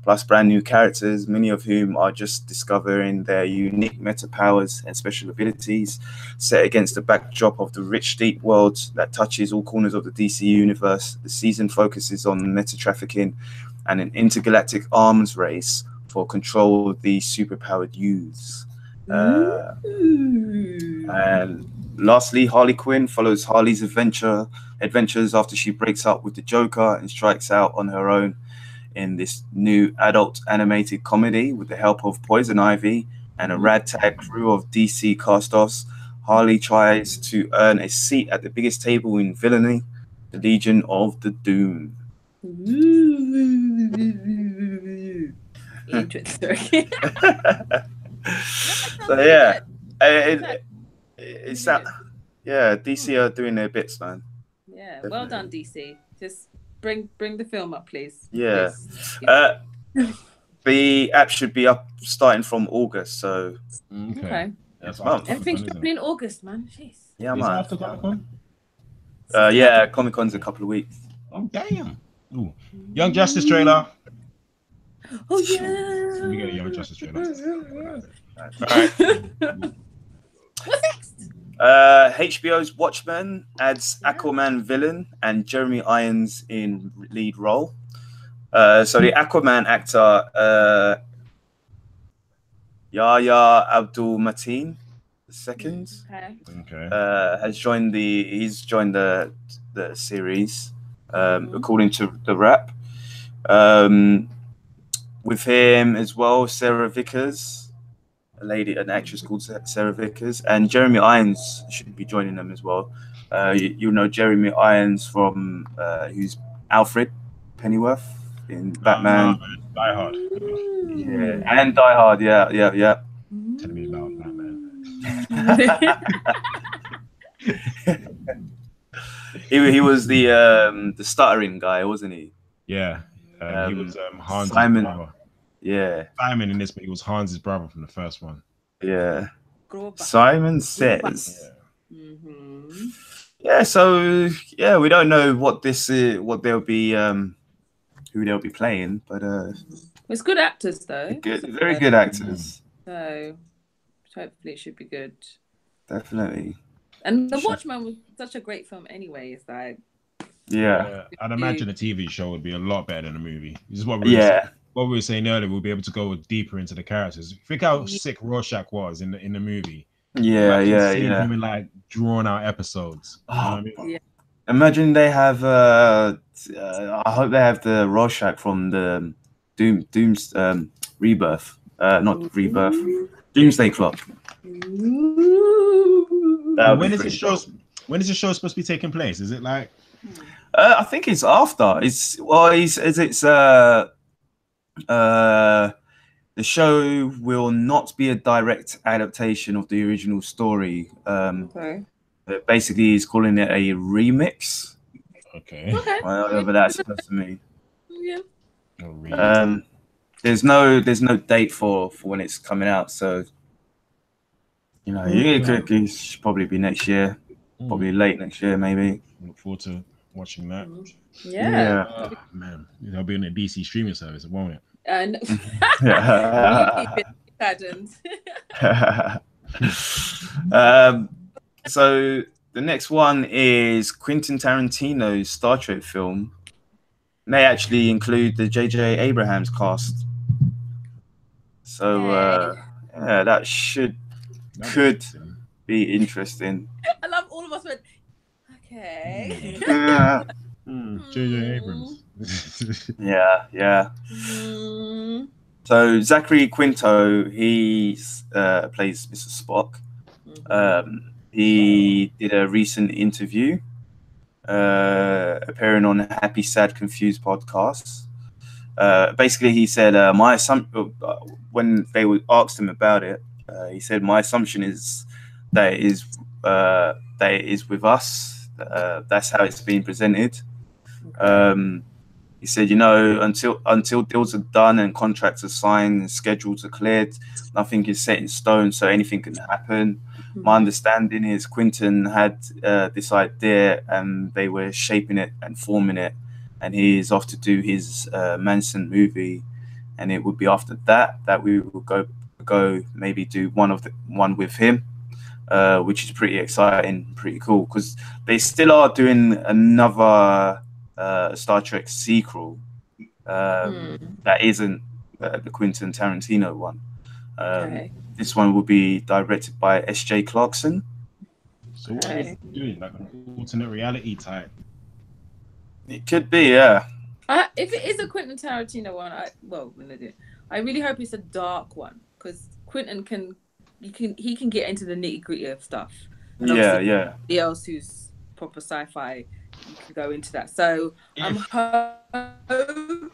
plus brand new characters, many of whom are just discovering their unique meta powers and special abilities. Set against the backdrop of the rich, deep world that touches all corners of the DC universe, the season focuses on meta trafficking and an intergalactic arms race for control of these superpowered youths. And lastly, Harley Quinn follows Harley's adventures after she breaks up with the Joker and strikes out on her own in this new adult animated comedy with the help of Poison Ivy and a ragtag crew of DC cast-offs. Harley tries to earn a seat at the biggest table in villainy, the Legion of the Doom. Interesting. So yeah, it's that. Yeah, DC are doing their bits, man. Yeah, definitely. Well done, DC. Just bring the film up, please. Yeah. Please. The app should be up starting from August, so okay. That's everything's happening in August, man. Jeez. Yeah, man. After Comic-Con? Yeah, Comic-Con's a couple of weeks. Oh damn! Ooh. Young Justice trailer. Oh yeah. We get a Young Justice trailer. Right. What's next? HBO's Watchmen adds Aquaman villain and Jeremy Irons in lead role. So the Aquaman actor Yahya Abdul-Mateen II has joined the series, according to the Wrap. With him as well, Sarah Vickers, an actress called Sarah Vickers, and Jeremy Irons should be joining them as well. You know Jeremy Irons from who's Alfred Pennyworth in Batman. Die Hard. Yeah, and Die Hard. Yeah. Tell me about Batman. He was the stuttering guy, wasn't he? Yeah. He was Hans' Simon. brother. Yeah. Simon in this, but he was Hans' brother from the first one. Yeah. Simon Says. Mm-hmm. Yeah. So yeah, we don't know what this is, what they'll be, who they'll be playing, but it's good actors though. Very good actors. So hopefully it should be good. Definitely. And The Watchmen was such a great film anyway. It's like. Yeah. I'd imagine a TV show would be a lot better than a movie. This is what we were saying earlier. We'll be able to go deeper into the characters. Think how sick Rorschach was in the movie. Yeah. Him in like drawn out episodes. You know what I mean? Yeah. Imagine they have. I hope they have the Rorschach from the Doom's Rebirth. Not Rebirth. Doomsday Clock. When is the show supposed to be taking place? Is it like? I think it's after. The show will not be a direct adaptation of the original story. Basically, he's calling it a remix. Okay. Whatever that's supposed to mean. Yeah. There's no date for when it's coming out, so you know, it should probably be next year, probably late next year, maybe. Look forward to watching that. Yeah. Man, it'll be on a DC streaming service, won't it? And so the next one is Quentin Tarantino's Star Trek film. May actually include the J.J. Abrams cast. So yeah, that could be interesting. I love all of us went, okay. J.J. Abrams. Yeah. So Zachary Quinto, he plays Mr. Spock. He did a recent interview appearing on Happy, Sad, Confused podcast. Basically, he said, my assumption, when they asked him about it, he said, my assumption is that it is with us. That's how it's being presented. He said, until deals are done and contracts are signed and schedules are cleared, nothing is set in stone, so anything can happen. My understanding is Quentin had this idea and they were shaping it and forming it, and he is off to do his Manson movie, and it would be after that we will go maybe do one with him, which is pretty exciting, pretty cool, because they still are doing another Star Trek sequel that isn't the Quentin Tarantino one. This one will be directed by S.J. Clarkson. So what are they doing? Like an alternate reality type? It could be, yeah. If it is a Quentin Tarantino one, I really hope it's a dark one, because Quentin can get into the nitty gritty of stuff. And yeah. The else who's proper sci-fi, you can go into that. So I'm hoping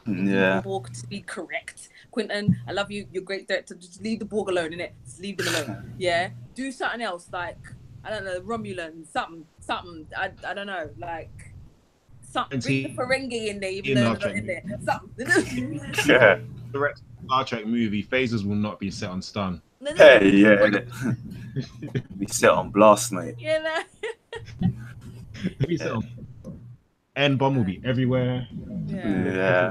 the Borg to be correct. Quentin, I love you. You're a great director. Just leave the Borg alone, innit? Just leave them alone. Yeah. Do something else, like, I don't know, Romulan, something. I don't know, like something. Bring the Ferengi in there, even though they're not in there. Something. Yeah. The rest of the Star Trek movie, phasers will not be set on stun. Hey, yeah. Be set on blast, mate. Yeah. Be set on. N-bomb will be everywhere. Yeah.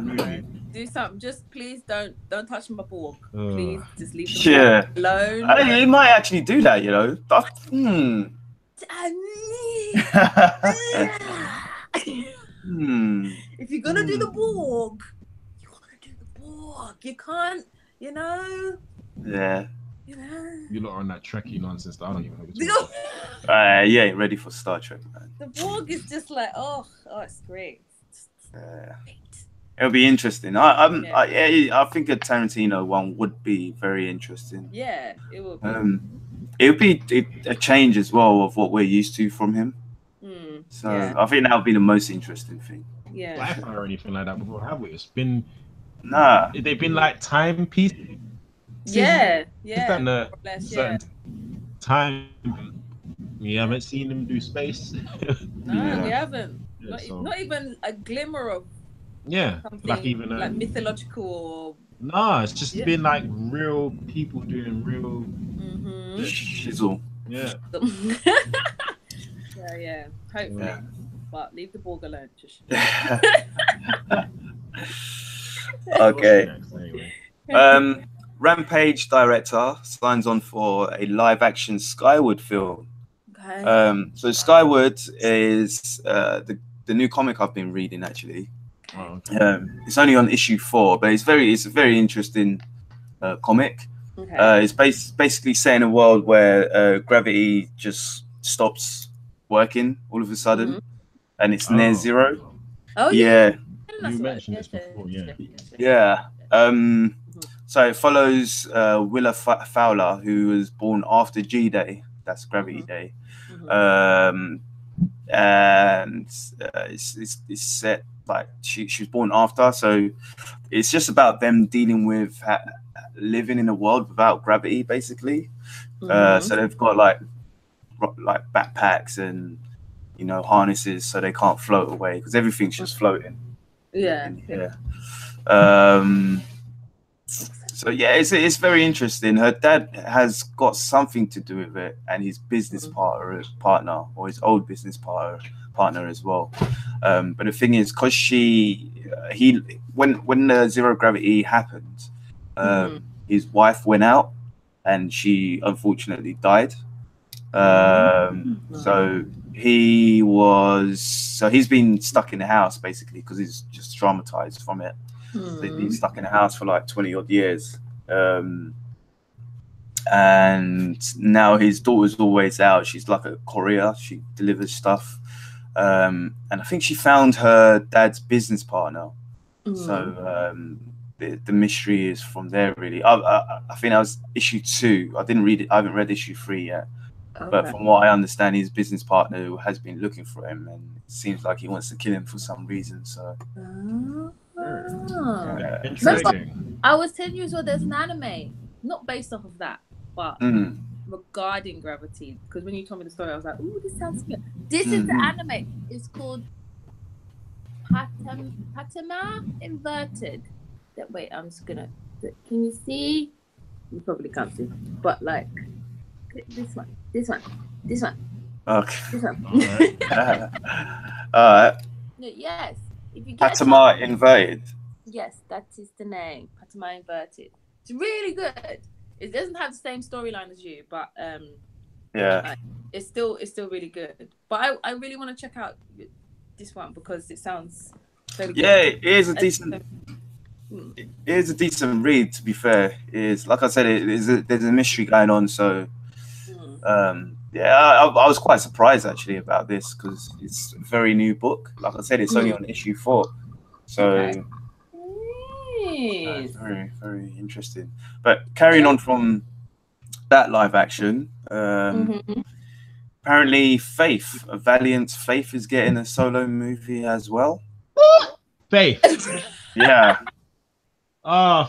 Do something. Just please don't touch my Borg. Please just leave them alone. I think he might actually do that, If you're gonna do the Borg, you wanna do the Borg. You can't, Yeah. You lot are on that Trekkie nonsense that I don't even know. You ain't ready for Star Trek, man. The Borg is just like, it's great. It'll be interesting. I think a Tarantino one would be very interesting. Yeah, it would be. It would be a change as well of what we're used to from him. So I think that would be the most interesting thing. Yeah. Life or anything like that before, have we? It's been they've been like timepiece. Yeah. Certain time. We haven't seen them do space. No, we haven't. Not even a glimmer of something like mythological or... No, it's just been like real people doing real shizzle. Yeah. Yeah. Hopefully. But leave the Borg alone. Okay. Rampage director signs on for a live-action Skyward film. Okay. So Skyward is the new comic I've been reading, actually. Oh, okay. It's only on issue 4, but it's a very interesting comic. Okay. It's basically set in a world where gravity just stops working all of a sudden, and it's near zero. Oh yeah. You mentioned this before, yeah. So it follows Willa Fowler, who was born after G-Day. That's Gravity Day. And it's set like she was born after, so it's just about them dealing with living in a world without gravity, basically. So they've got like backpacks and harnesses, so they can't float away because everything's just floating. So it's very interesting. Her dad has got something to do with it, and his business partner, or his old business partner as well. But the thing is, because when the zero gravity happened, his wife went out, and she unfortunately died. So he's been stuck in the house basically because he's just traumatized from it. So he's been stuck in the house for like 20 odd years. And now his daughter's always out. She's like a courier. She delivers stuff. And I think she found her dad's business partner. So the mystery is from there, really. I think that was issue 2. I didn't read it. I haven't read issue 3 yet. Okay. But from what I understand, his business partner has been looking for him, and it seems like he wants to kill him for some reason. So, interesting. I was telling you as well. There's an anime, not based off of that, but regarding gravity. Because when you told me the story, I was like, "Ooh, this sounds good." This is the anime. It's called Patama Inverted. Wait, I'm just gonna. Can you see? You probably can't see, but like. This one. Okay. This one. All right. Yes. If you get Patama Inverted. Yes, that is the name. Patama Inverted. It's really good. It doesn't have the same storyline as you, but it's still really good. But I really want to check out this one because it sounds very good. Yeah, it is a decent. It is a decent read. To be fair, is like I said, there's a mystery going on. So. I was quite surprised actually about this because it's a very new book. Like I said, it's only on issue 4, so very, very interesting. But carrying on from that live action, apparently Faith, a Valiant Faith, is getting a solo movie as well. Faith, yeah.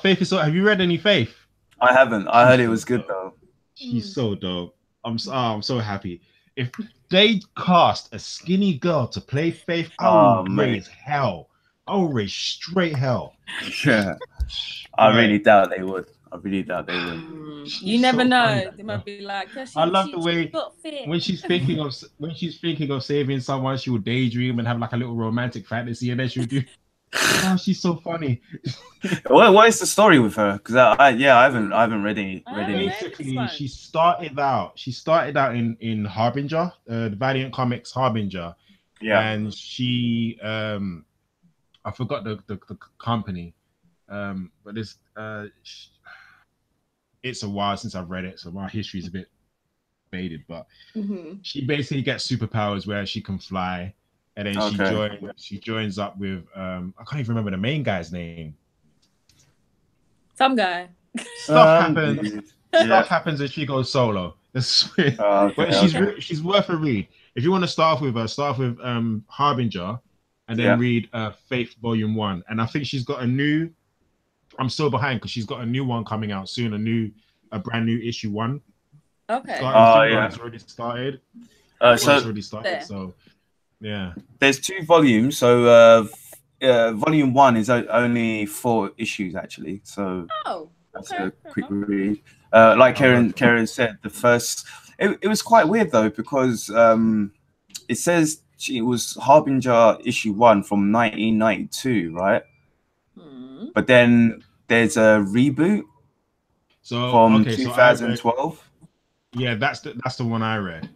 Faith is so. Have you read any Faith? I haven't. I heard it was good though. She's so dope. I'm so happy. If they cast a skinny girl to play Faith, I would raise hell. I would raise straight hell. Yeah. I really doubt they would. You never know. They might be like, I love the way when she's thinking of saving someone, she will daydream and have like a little romantic fantasy, and then she'll do. Oh, she's so funny. What is the story with her? Because I haven't read any. Basically, she started out in Harbinger, the Valiant Comics Harbinger. Yeah. And she I forgot the company. But it's a while since I've read it, so my history is a bit faded. But she basically gets superpowers where she can fly. And then she joins up with I can't even remember the main guy's name. Some guy. Stuff happens and she goes solo. But she's worth a read. If you want to start with Harbinger, and then read Faith Volume 1. And I think she's got a new. I'm still behind because she's got a new one coming out soon. A brand new issue 1. Okay. It's already started. It's already started. So. Yeah, there's 2 volumes, so volume 1 is only 4 issues actually, so that's a quick read. Like Karen said, the first it was quite weird though because it says it was Harbinger issue 1 from 1992, right? But then there's a reboot from 2012. Yeah, that's the one I read.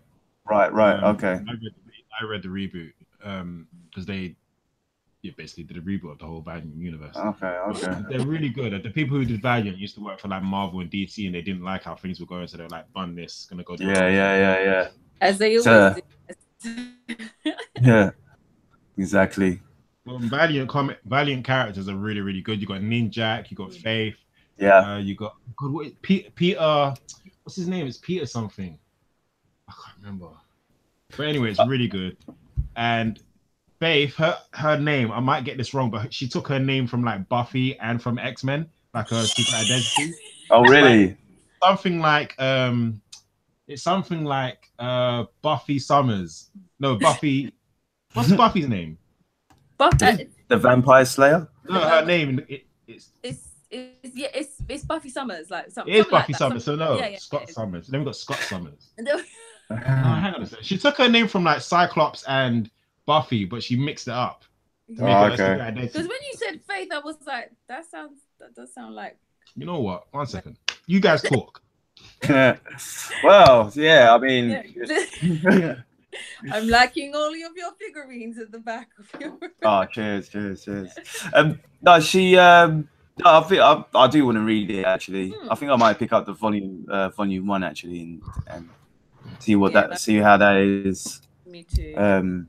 Right, okay. I read the reboot because they basically did a reboot of the whole Valiant universe. Okay. They're really good. The people who did Valiant used to work for like Marvel and DC, and they didn't like how things were going, so they're like, "Bun this, gonna go." Yeah. As they always do. Yeah, exactly. Well, Valiant characters are really, really good. You got Ninjak, you got Faith. Yeah. You got Peter. What's his name? It's Peter something. I can't remember. But anyway, it's really good. And Faith, her name, I might get this wrong, but she took her name from like Buffy and from X-Men, like her secret identity. Oh, really? It's something like Buffy Summers. No, Buffy. What's Buffy's name? Buffy. The Vampire Slayer? No, her name. It's Buffy Summers, like something. It is Buffy like Summers, so no, Scott Summers. Then we got Scott Summers. Hang on a second. She took her name from like Cyclops and Buffy, but she mixed it up. Okay. Because when you said Faith, I was like, that does sound like. You know what? 1 second. You guys talk. Well, yeah, I mean, Yeah. I'm liking all of your figurines at the back of your. Oh, cheers. No, she. No, I think I do want to read it actually. I think I might pick up the volume 1 actually and see what see how that is. Me too.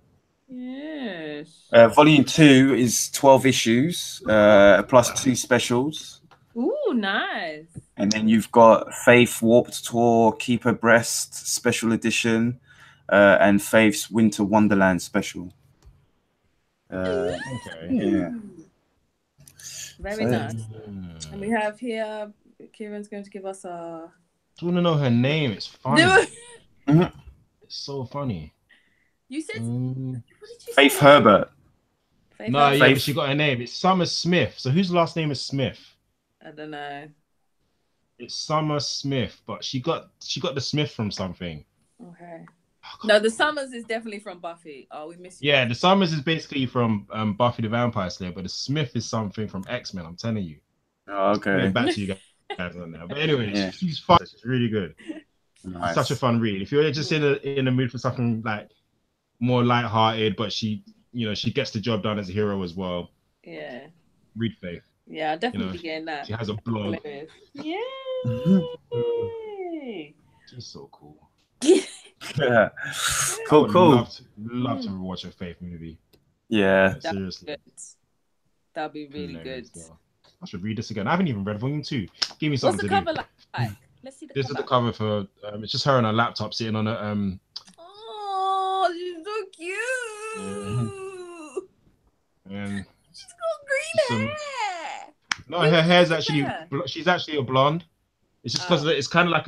Yes. Volume 2 is 12 issues plus 2 specials. Ooh, nice. And then you've got Faith Warped Tour Keep Her Breast Special Edition and Faith's Winter Wonderland Special. Okay. Yeah. Very nice. And we have here, Kieran's going to give us a. Do you want to know her name? It's funny. It's so funny. You said what did you Faith say? Herbert. No, yeah, but she got her name. It's Summer Smith. So whose last name is Smith? I don't know. It's Summer Smith, but she got the Smith from something. Okay. No, the Summers is definitely from Buffy. Oh, we missed you. Yeah, the Summers is basically from Buffy the Vampire Slayer, but the Smith is something from X-Men. I'm telling you. Oh, okay. Back to you guys on that. But anyway, she's fun. She's really good. Nice. Such a fun read. If you're just in a mood for something like more light-hearted, but she gets the job done as a hero as well. Yeah. Read Faith. Yeah, definitely getting that. She has a blog. Yay! She's so cool. Yeah. Cool. Love to watch a Faith movie. Yeah. Seriously. That'd be really good. I should read this again. I haven't even read volume 2. Give me something What's the to cover do. like? Let's see the This cover. is the cover for it's just her on her laptop sitting on a Oh, she's so cute. And she's got green hair. No, her hair's actually she's actually a blonde. It's just because it's kind of like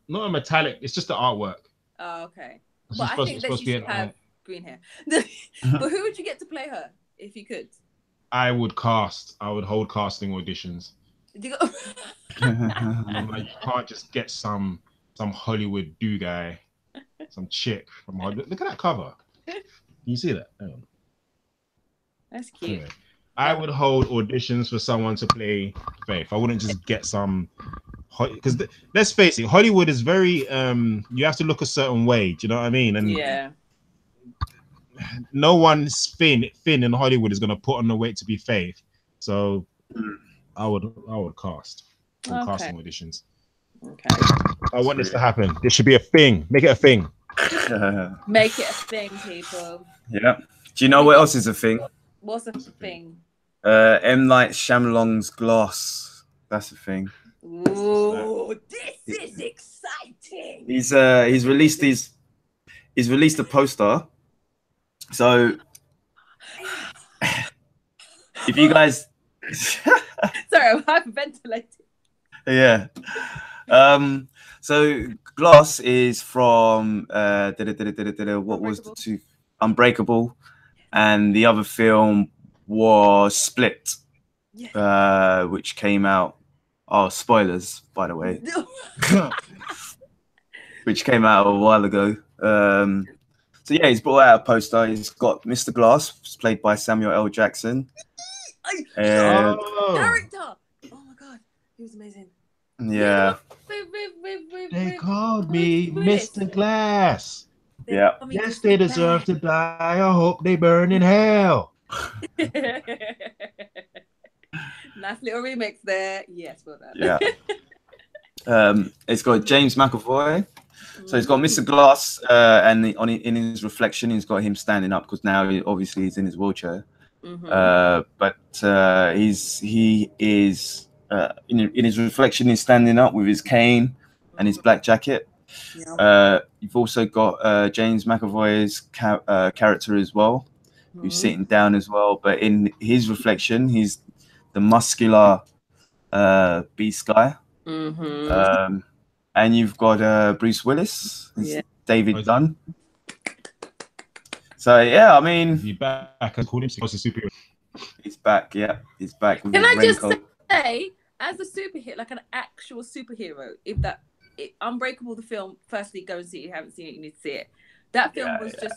not a metallic. It's just the artwork. Oh, okay. But I think that she should have green hair. But who would you get to play her if you could? I would hold casting auditions. I'm like, you can't just get some Hollywood guy, some chick from Hollywood. Look at that cover. Can you see that? Hang on. That's cute. Anyway, I would hold auditions for someone to play Faith. I wouldn't just get some, because let's face it, Hollywood is very you have to look a certain way. Do you know what I mean? And yeah, no one's Finn in Hollywood is gonna put on the weight to be Faith. So I would cast. Casting auditions. Okay. I want this to happen. This should be a thing. Make it a thing. Make it a thing, people. Yeah. Do you know what else is a thing? What's a thing? M. Night Shyamalan's Glass. That's a thing. Ooh, this is exciting. He's released a poster. So if you guys sorry, I'm hyperventilating. Yeah. So Glass is from what was the two? Unbreakable, and the other film was Split, which came out. Oh, spoilers, by the way. Which came out a while ago. So yeah, he's brought out a poster. He's got Mr. Glass, played by Samuel L. Jackson. Character. Oh my god, he was amazing. Yeah. They called me Mr. Glass. Yeah. Yes, they deserve to die. I hope they burn in hell. Nice little remix there. Yes, well done. Yeah. It's got James McAvoy. So he's got Mr. Glass, and in his reflection, he's got him standing up because now obviously he's in his wheelchair. But he is in his reflection, he's standing up with his cane and his black jacket. You've also got James McAvoy's character as well, who's sitting down as well. But in his reflection, he's the muscular beast guy. And you've got Bruce Willis, David Dunn. So yeah, I mean, he's back. I called him superhero. He's back. Yeah, he's back. Can I just say, as a superhero, like an actual superhero, if Unbreakable the film, firstly go and see it. If you haven't seen it, you need to see it. That film was just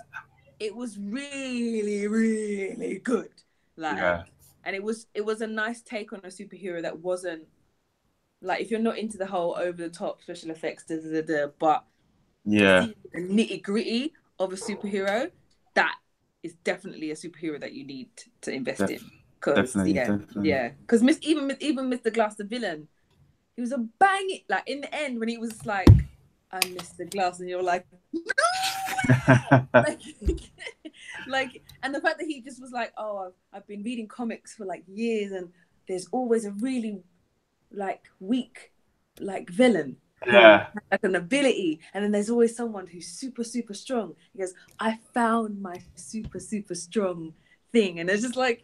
it was really, really good. Like, and it was a nice take on a superhero that wasn't like, if you're not into the whole over the top special effects, but the nitty gritty of a superhero, that is definitely a superhero that you need to invest in. Because because even Mr. Glass, the villain, he was a bang. Like in the end, when he was like, "I Mr. Glass," and you're like, "No!" like, and the fact that he just was like, "Oh, I've been reading comics for like years, and there's always a really like weak like villain." Like an ability, and then there's always someone who's super strong. He goes, I found my super strong thing, and it's just like,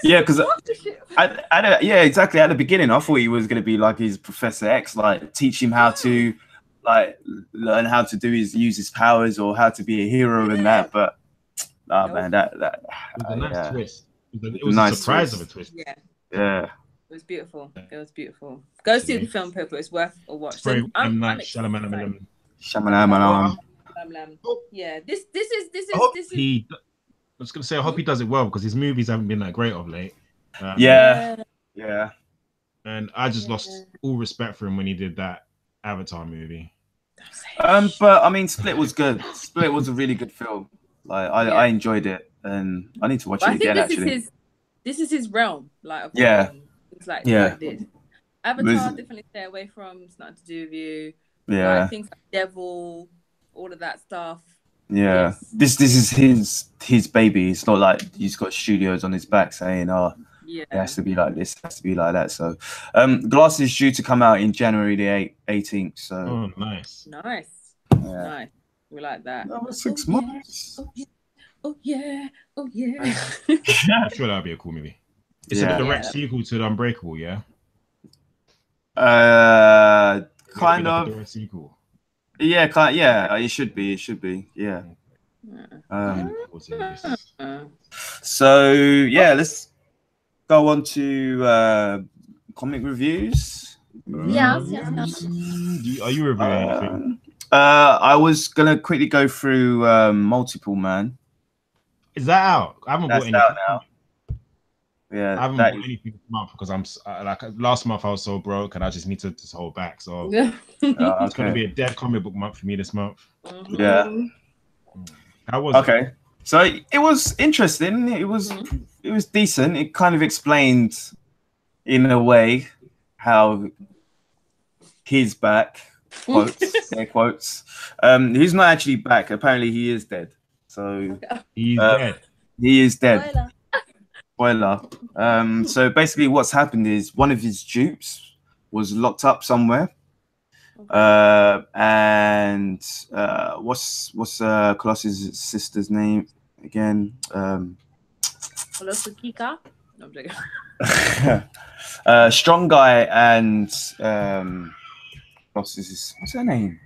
because exactly, at the beginning I thought he was going to be like his Professor X, like teach him how to like learn how to use his powers or how to be a hero and that, but man, that it was a nice twist. It was a surprise of a twist. It was beautiful. It was beautiful. Go see the film, people. It's worth a watch. So I'm Shyamalan. Yeah, this is. I was gonna say, I hope he does it well, because his movies haven't been that great of late. And I just lost all respect for him when he did that Avatar movie. But I mean, Split was good. Split was a really good film. Like I enjoyed it, and I need to watch it again. This is his realm. Like it's like did. Avatar, definitely stay away from. It's nothing to do with you. Like, things like Devil, all of that stuff. This is his baby. It's not like he's got studios on his back saying, it has to be like this, it has to be like that. So Glass is due to come out in January the 18th. So nice. We like that. That was 6 months. Oh yeah. I'm sure that'll be a cool movie. It's a direct sequel to The Unbreakable, kind of. A direct sequel. It should be. So let's go on to comic reviews. Are you reviewing anything? I was gonna quickly go through Multiple Man. Is that out? I haven't bought anything out now. Yeah, I haven't bought anything this month because I'm like, last month I was so broke and I just need to just hold back. So it's gonna be a dead comic book month for me this month. How was it? So it was interesting. It was decent. It kind of explained in a way how he's back. Quotes, air quotes. He's not actually back. Apparently he is dead. So he's dead. He is dead. Spoiler. So basically what's happened is one of his dupes was locked up somewhere. And what's Colossus' sister's name again? Colossus Kika? No, I'm joking. Strong Guy and what's her name?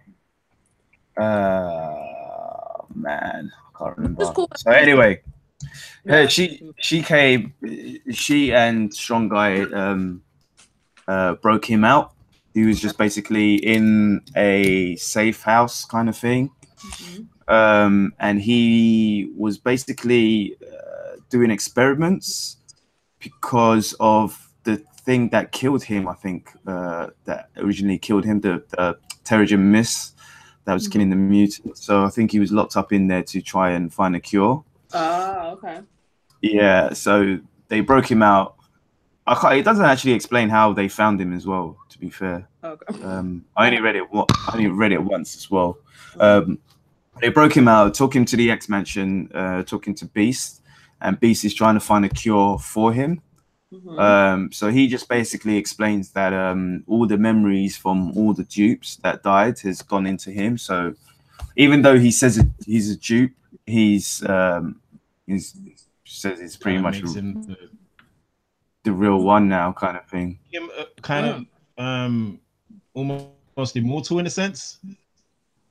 Man, I can't remember. So anyway, she and Strong Guy broke him out. He was just basically in a safe house kind of thing. And he was basically doing experiments because of the thing that killed him, I think, that originally killed him, the Terrigen Mist that was killing the mutant. So I think he was locked up in there to try and find a cure. Oh, okay. Yeah, so they broke him out. It doesn't actually explain how they found him as well, to be fair. Okay. I only read it once as well. They broke him out, took him to the X-Mansion, took him to Beast, and Beast is trying to find a cure for him. So he just basically explains that all the memories from all the dupes that died has gone into him. So even though he says he's a dupe, he says it's pretty much the real one now, kind of thing. Almost immortal in a sense.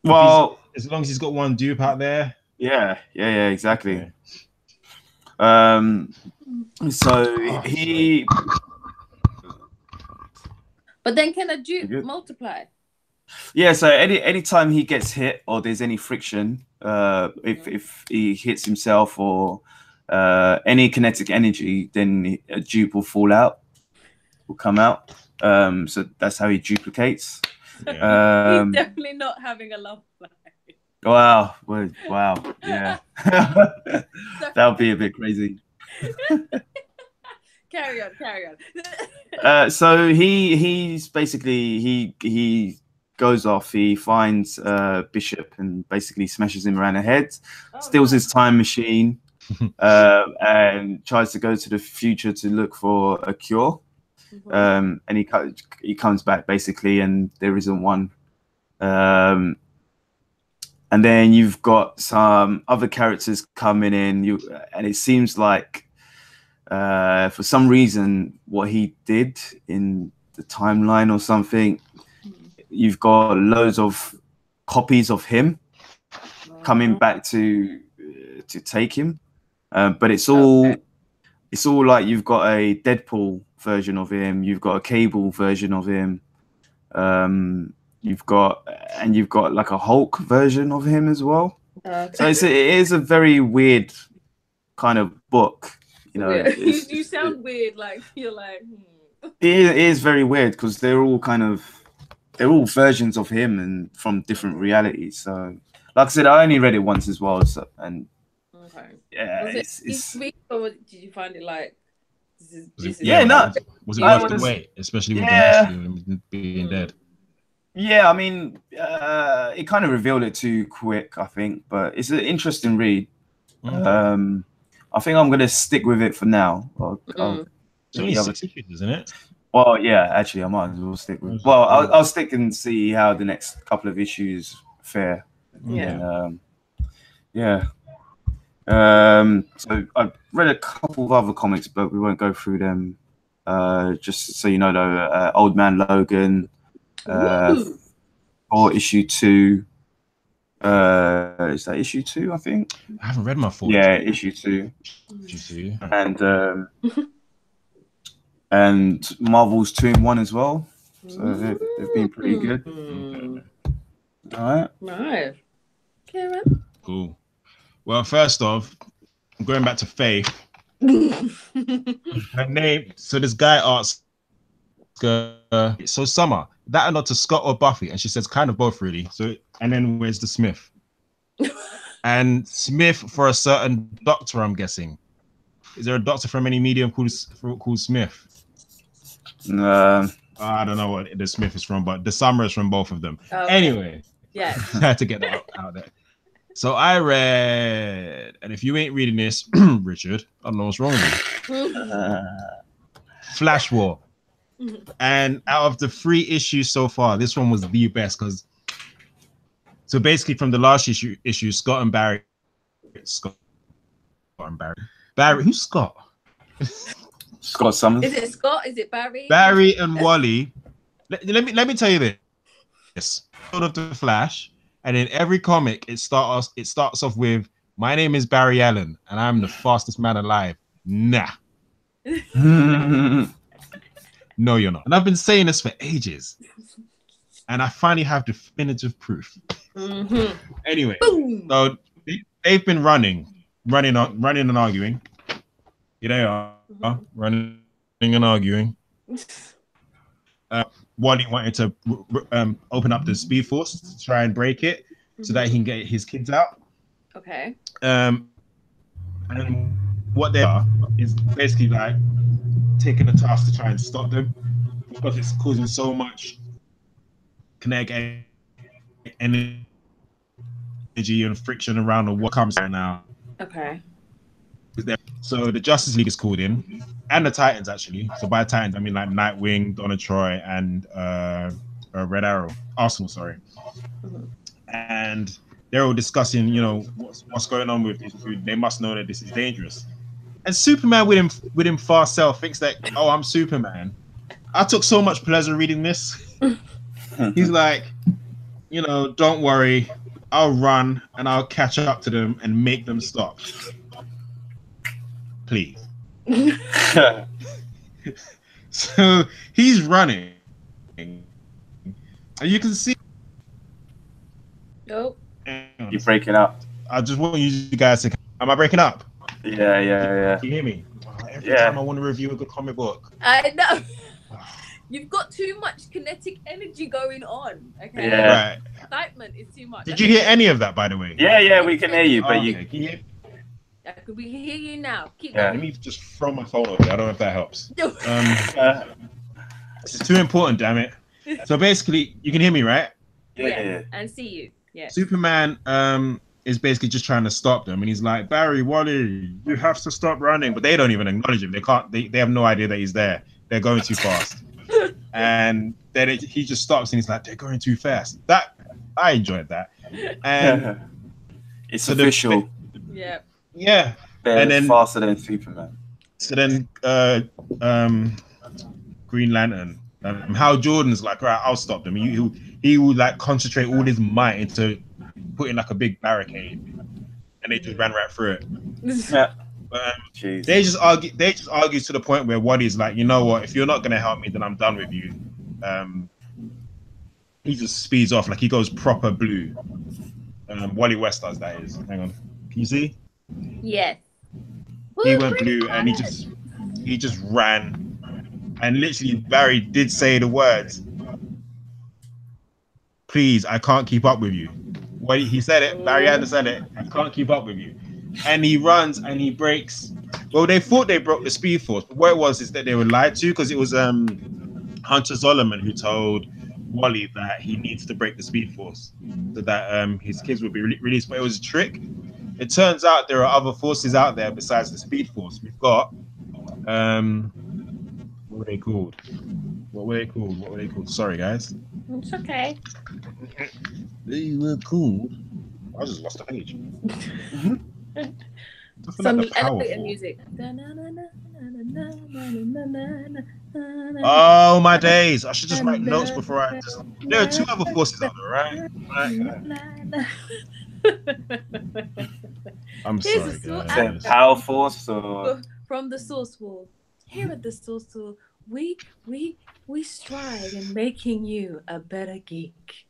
Well, as long as he's got one dupe out there. Yeah, exactly. So he. But then can a dupe multiply? Yeah, so anytime he gets hit or there's any friction, if he hits himself or any kinetic energy, then a dupe will fall out, will come out. So that's how he duplicates. Yeah. He's definitely not having a love life. Wow, yeah. That would be a bit crazy. Carry on. So he's basically he goes off. He finds Bishop and basically smashes him around the head, steals his time machine, and tries to go to the future to look for a cure. And he comes back basically, and there isn't one. And then you've got some other characters coming in. And it seems like for some reason, what he did in the timeline or something, you've got loads of copies of him coming back to take him, but it's all like you've got a Deadpool version of him, you've got a Cable version of him, you've got like a Hulk version of him as well. So it is a very weird kind of book. You know, you sound weird. Like you're like. It is very weird because they're all versions of him and from different realities. So, like I said, I only read it once as well. So, and yeah, was it sweet or did you find it like? Was it worth the wait, especially with the nephew being dead? Yeah, I mean, it kind of revealed it too quick, I think, but it's an interesting read. I think I'm gonna stick with it for now. It's only 6 issues, isn't it? Well, yeah, actually, I might as well stick with. Well, I'll stick and see how the next couple of issues fare. Yeah. So I've read a couple of other comics, but we won't go through them. Just so you know, though, Old Man Logan, or issue 2. Is that issue 2? I think I haven't read my 4. Yeah, issue 2. And Marvel's 2-in-1 as well. So they've been pretty good. All right. Nice. Karen. Cool. Well, first off, I'm going back to Faith. Her name. So this guy asks, so Summer, that or not to Scott or Buffy? And she says, kind of both, really. So, and then where's the Smith? And Smith for a certain doctor, I'm guessing. Is there a doctor from any medium called Smith? I don't know what the Smith is from, but the Summer is from both of them. Okay. Anyway, yeah, I had to get that out there. So I read, and if you ain't reading this, Richard, I don't know what's wrong with you. Flash War. And out of the 3 issues so far, this one was the best because. So basically, from the last issue, Scott and Barry. Barry, who's Scott? Scott Summers. Is it Scott? Is it Barry? Barry and Wally. Let me tell you this. Yes, of the Flash, and in every comic, it starts off with, "My name is Barry Allen, and I'm the fastest man alive." Nah. No, you're not. And I've been saying this for ages, and I finally have definitive proof. Anyway, so they've been running and arguing. Here they are, running and arguing. Wally wanted to open up the Speed Force to try and break it so that he can get his kids out. Okay. And what they are is basically like taking the task to try and stop them because it's causing so much kinetic energy and friction around the what comes right now. Okay. So the Justice League is called in, and the Titans actually. So by Titans, I mean like Nightwing, Donna Troy, and Red Arrow, Arsenal, sorry. And they're all discussing, you know, what's going on with this food. They must know that this is dangerous. And Superman with him fast self thinks that, oh, I'm Superman. I took so much pleasure reading this. He's like, you know, don't worry, I'll run and I'll catch up to them and make them stop. Please. So he's running, and you can see Oh. You're breaking up. I just want you guys to. Am I breaking up? Yeah. Can you hear me? Every time I want to review a good comic book. I know. You've got too much kinetic energy going on. Okay. Yeah. Right. Excitement is too much. Did you hear any of that, by the way? Yeah, we can hear you, but you. Can you hear? We can hear you now. Keep going. Let me just throw my phone over. I don't know if that helps. This is too important, damn it. So basically, you can hear me, right? Yeah. And see you. Yeah. Superman is basically just trying to stop them, and he's like, Barry, Wally, you have to stop running. But they don't even acknowledge him. They can't. They have no idea that he's there. They're going too fast. And then he just stops, and he's like, they're going too fast. That I enjoyed that. And it's official. Yeah. And then faster than Superman. So then Green Lantern, Hal Jordan's like, right, I'll stop them. He would like concentrate all his might into putting like a big barricade, and they just ran right through it. Yeah. They just argue to the point where Waddy's like, you know what, if you're not gonna help me, then I'm done with you. He just speeds off, like he goes proper blue. Wally West does, that is. Hang on, can you see? Yes. He went blue and he just ran, and literally Barry did say the words, please, I can't keep up with you. Well, he said it, Barry hadn't said it, I can't keep up with you. And he runs and he breaks. Well, they thought they broke the Speed Force, but what it was is that they were lied to, because it was Hunter Zolomon who told Wally that he needs to break the Speed Force so that his kids would be released, but it was a trick. It turns out there are other forces out there besides the Speed Force. We've got what were they called? Sorry, guys. It's okay. They were called. I just lost the page. Some elevator music. Oh my days! I should just write notes before I just. There are two other forces out there, right? I'm sorry, guys. Power Force or from the source wall. Here at the source wall, we strive in making you a better geek.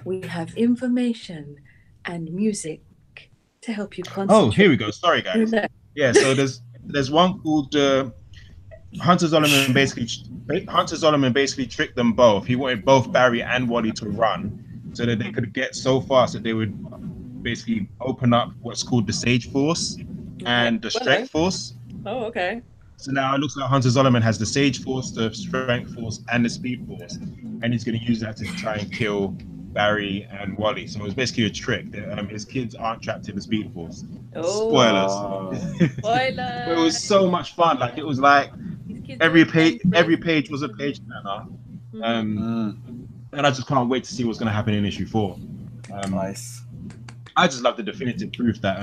We have information and music to help you concentrate. Oh, here we go. Sorry, guys. Yeah, so there's one called Hunter Zolomon basically tricked them both. He wanted both Barry and Wally to run so that they could get so fast that they would basically open up what's called the Sage Force and the Strength Force. Oh, okay. So now it looks like Hunter Zolomon has the Sage Force, the Strength Force, and the Speed Force, and he's going to use that to try and kill Barry and Wally. So it was basically a trick. His kids aren't trapped in the Speed Force. Oh. Spoilers. Spoilers. But it was so much fun. Like it was like every page was a page turner. And I just can't wait to see what's going to happen in issue 4. Nice. I just love the definitive proof that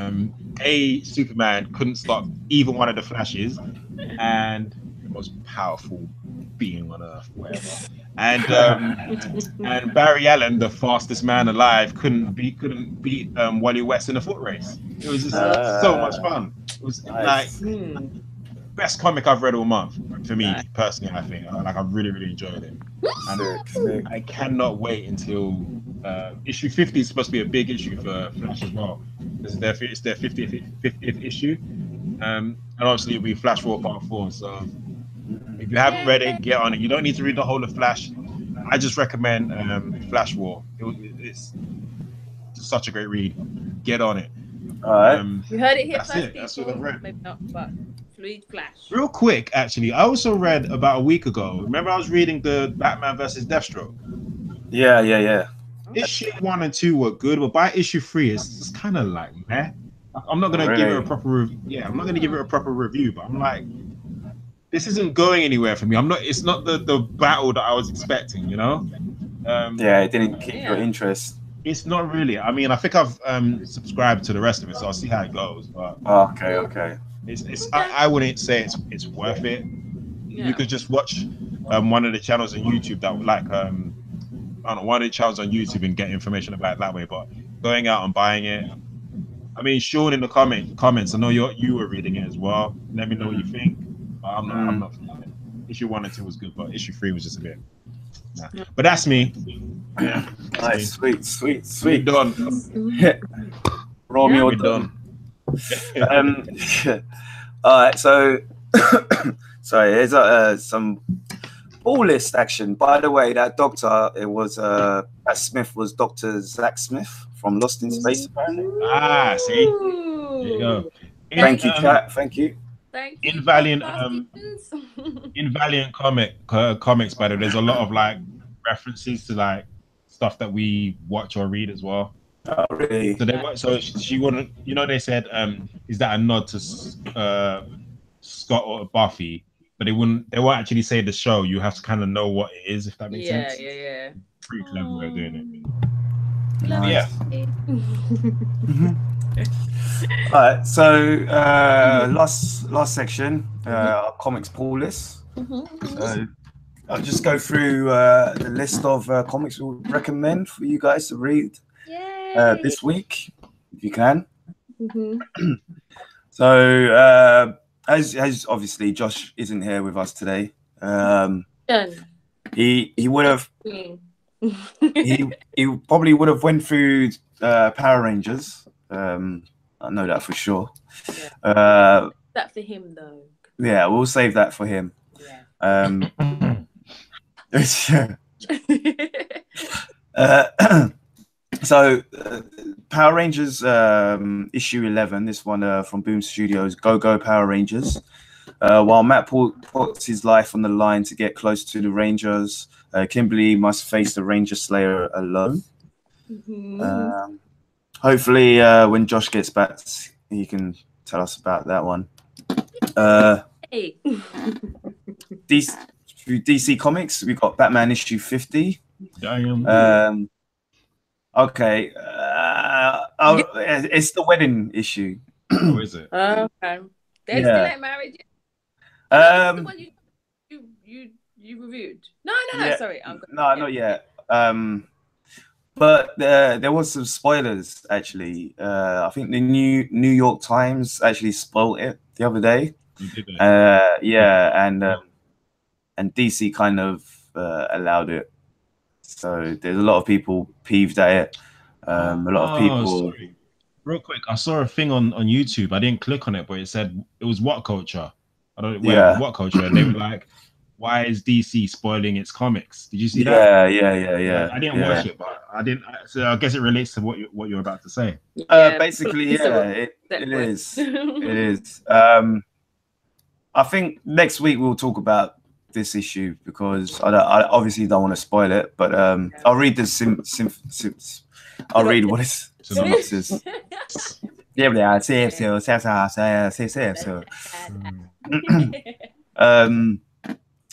Superman couldn't stop either one of the Flashes, and the most powerful being on Earth, whatever. And Barry Allen, the fastest man alive, couldn't beat Wally West in a foot race. It was just so much fun. It was nice. Like best comic I've read all month for me personally. I think I really enjoyed it. And I cannot wait until issue 50 is supposed to be a big issue for Flash as well. It's their 50th issue, and obviously it'll be Flash 4 Part 4. So if you haven't read it, get on it. You don't need to read the whole of Flash. I just recommend Flash War. It's such a great read. Get on it. All right. You heard it here that's first. It. That's what I've read. Maybe not, but read Flash. Real quick, actually, I also read about a week ago. Remember, I was reading the Batman versus Deathstroke. Yeah. Issue 1 and 2 were good, but by issue 3, it's just kind of like meh. I'm not gonna give it a proper review. Yeah, I'm not gonna give it a proper review, but I'm like, this isn't going anywhere for me. It's not the battle that I was expecting, you know. It didn't keep your interest. It's not really. I mean, I think I've subscribed to the rest of it, so I'll see how it goes. But okay. I wouldn't say it's worth it. Yeah. You could just watch one of the channels on YouTube that like I don't know, one of the channels on YouTube and get information about it that way. But going out and buying it, I mean, Sean in the comments, I know you were reading it as well. Let me know what you think. I'm not. Issue 1 and 2 was good, but issue 3 was just a bit. Nah. But that's me. Yeah. Nice, sweet. We done. Romeo We done. All right, so sorry, here's some ball list action. By the way, that doctor, it was that Smith was Dr. Zach Smith from Lost in Space, apparently. Ah, see. There you go. Thank you, chat. Thank you. Thank you. In Valiant comics, by the way, there's a lot of like references to like stuff that we watch or read as well. Oh, really? So she wouldn't, you know, they said, is that a nod to Scott or Buffy? But they won't actually say the show. You have to kind of know what it is, if that makes sense. Yeah. Pretty clever way of doing it. Nice. All right, so last section, our comics pool list. So I'll just go through the list of comics we would recommend for you guys to read this week, if you can. So as obviously Josh isn't here with us today, he would have he probably would have went through Power Rangers. I know that for sure. That for him though. Yeah, we'll save that for him. So Power Rangers issue 11, this one from Boom Studios, Go Power Rangers. While Matt puts his life on the line to get close to the Rangers, Kimberly must face the Ranger Slayer alone. Hopefully when Josh gets back, he can tell us about that one. DC Comics, we've got Batman issue 50. Okay. It's the wedding issue. Oh, is it? Okay. They still ain't married yet? The one you reviewed? No, sorry. Not yet. But there was some spoilers actually. I think the New York Times actually spoiled it the other day. And DC kind of allowed it. So there's a lot of people peeved at it. A lot of people. Sorry. Real quick, I saw a thing on YouTube. I didn't click on it, but it said it was What Culture. I don't know What Culture. And they were like, "Why is DC spoiling its comics?" Did you see that? Yeah. I didn't watch it, but I didn't. So I guess it relates to what you're about to say. Basically, it is. It is. I think next week we'll talk about this issue because I obviously don't want to spoil it, but I'll read the I'll read what it's synopsis.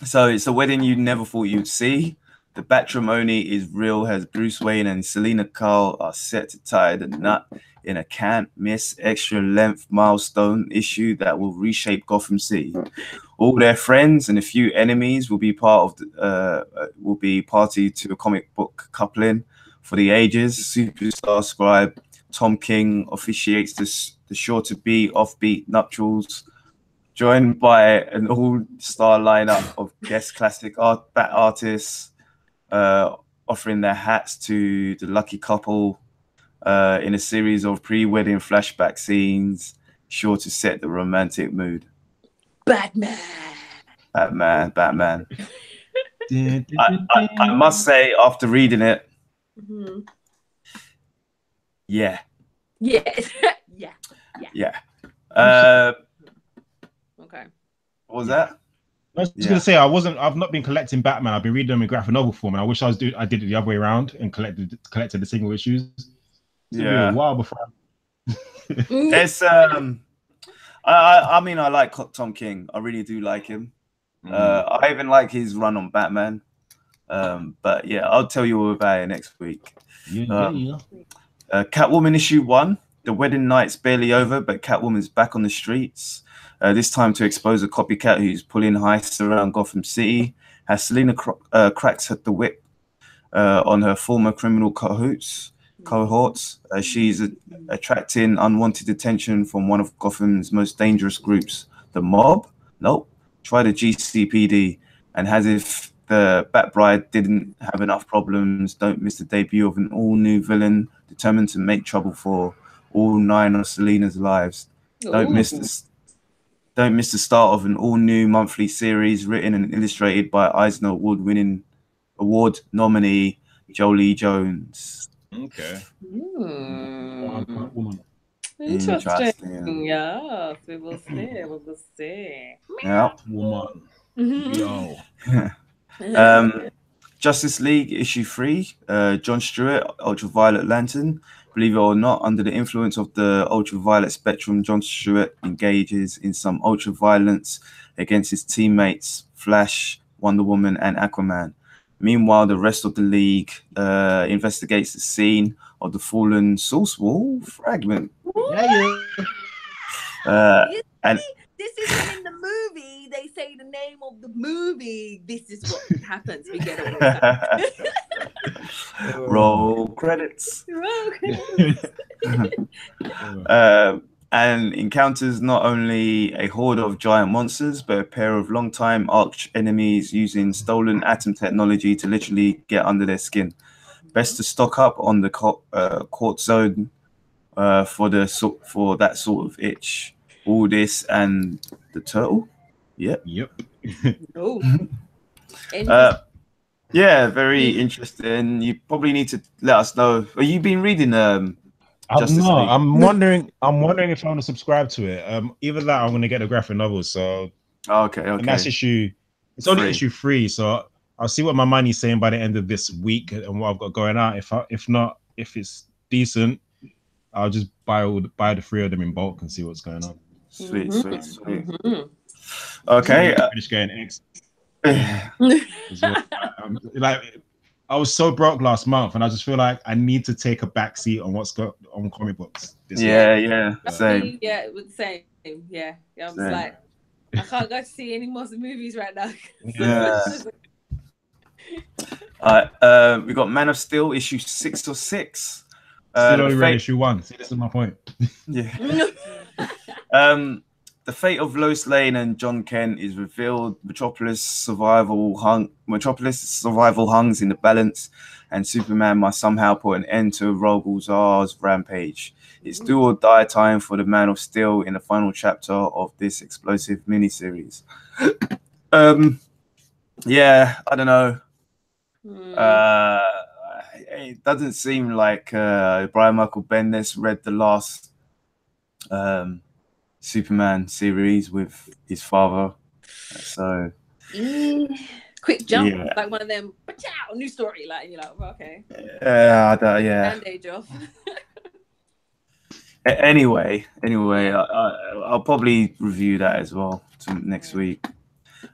So it's a wedding you never thought you'd see. The matrimony is real as Bruce Wayne and Selena Kyle are set to tie the knot in a can't miss extra length milestone issue that will reshape Gotham City. All their friends and a few enemies will be party to a comic book coupling for the ages. Superstar scribe Tom King officiates the sure-to-be offbeat nuptials, joined by an all-star lineup of guest classic bat artists, offering their hats to the lucky couple in a series of pre-wedding flashback scenes, sure to set the romantic mood. Batman. I must say, after reading it, yeah. Okay. What was that? I was just gonna say I've not been collecting Batman. I've been reading them in graphic novel form, and I wish I did it the other way around and collected the single issues. It's been a while before. It's I mean, I like Tom King. I really do like him. I even like his run on Batman. But yeah, I'll tell you all about it next week. Catwoman issue 1. The wedding night's barely over, but Catwoman's back on the streets. This time to expose a copycat who's pulling heists around Gotham City. As Selena cracks the whip on her former criminal cohorts, she's attracting unwanted attention from one of Gotham's most dangerous groups, the Mob. Nope. Try the GCPD, and the Batbride didn't have enough problems. Don't miss the debut of an all-new villain determined to make trouble for all 9 of Selina's lives. Don't miss the start of an all-new monthly series written and illustrated by Eisner Award nominee Jolie Jones. Okay. Interesting. Yeah, we will see. Yeah. Woman. Yo. Justice League issue 3, John Stewart, Ultraviolet Lantern. Believe it or not, under the influence of the ultraviolet spectrum, John Stewart engages in some ultraviolence against his teammates Flash, Wonder Woman, and Aquaman. Meanwhile, the rest of the League investigates the scene of the fallen Source Wall fragment. And this isn't in the movie. They say the name of the movie. This is what happens. We get all that. Roll credits. And encounters not only a horde of giant monsters, but a pair of long-time arch enemies using stolen atom technology to literally get under their skin. Best to stock up on the court zone for that sort of itch. All this and the turtle. Yep. Yeah, very interesting. You probably need to let us know. Have you been reading Justice League? I'm wondering if I want to subscribe to it. Either that, I'm going to get the graphic novel. So okay. And that's it's only issue 3. So I'll see what my money's saying by the end of this week and what I've got going out. If it's decent, I'll just buy the 3 of them in bulk and see what's going on. Sweet. Okay. Finish getting X. Like, I was so broke last month, and I just feel like I need to take a back seat on what's got on comic books. Yeah, same. Yeah, same. Yeah, I'm just like, I can't go to see any more movies right now. Yeah. We got Man of Steel issue 6 or 6. Still only read issue 1. See, this is my point. Yeah. The fate of Lois Lane and John Kent is revealed. Metropolis survival hangs in the balance, and Superman must somehow put an end to Rogol Zaar's rampage. It's do or die time for the Man of Steel in the final chapter of this explosive miniseries. Yeah, I don't know. It doesn't seem like Brian Michael Bendis read the last Superman series with his father, so quick jump, like one of them. New story, like you're like, well, okay. Bandage off. Anyway, I'll probably review that as well next week.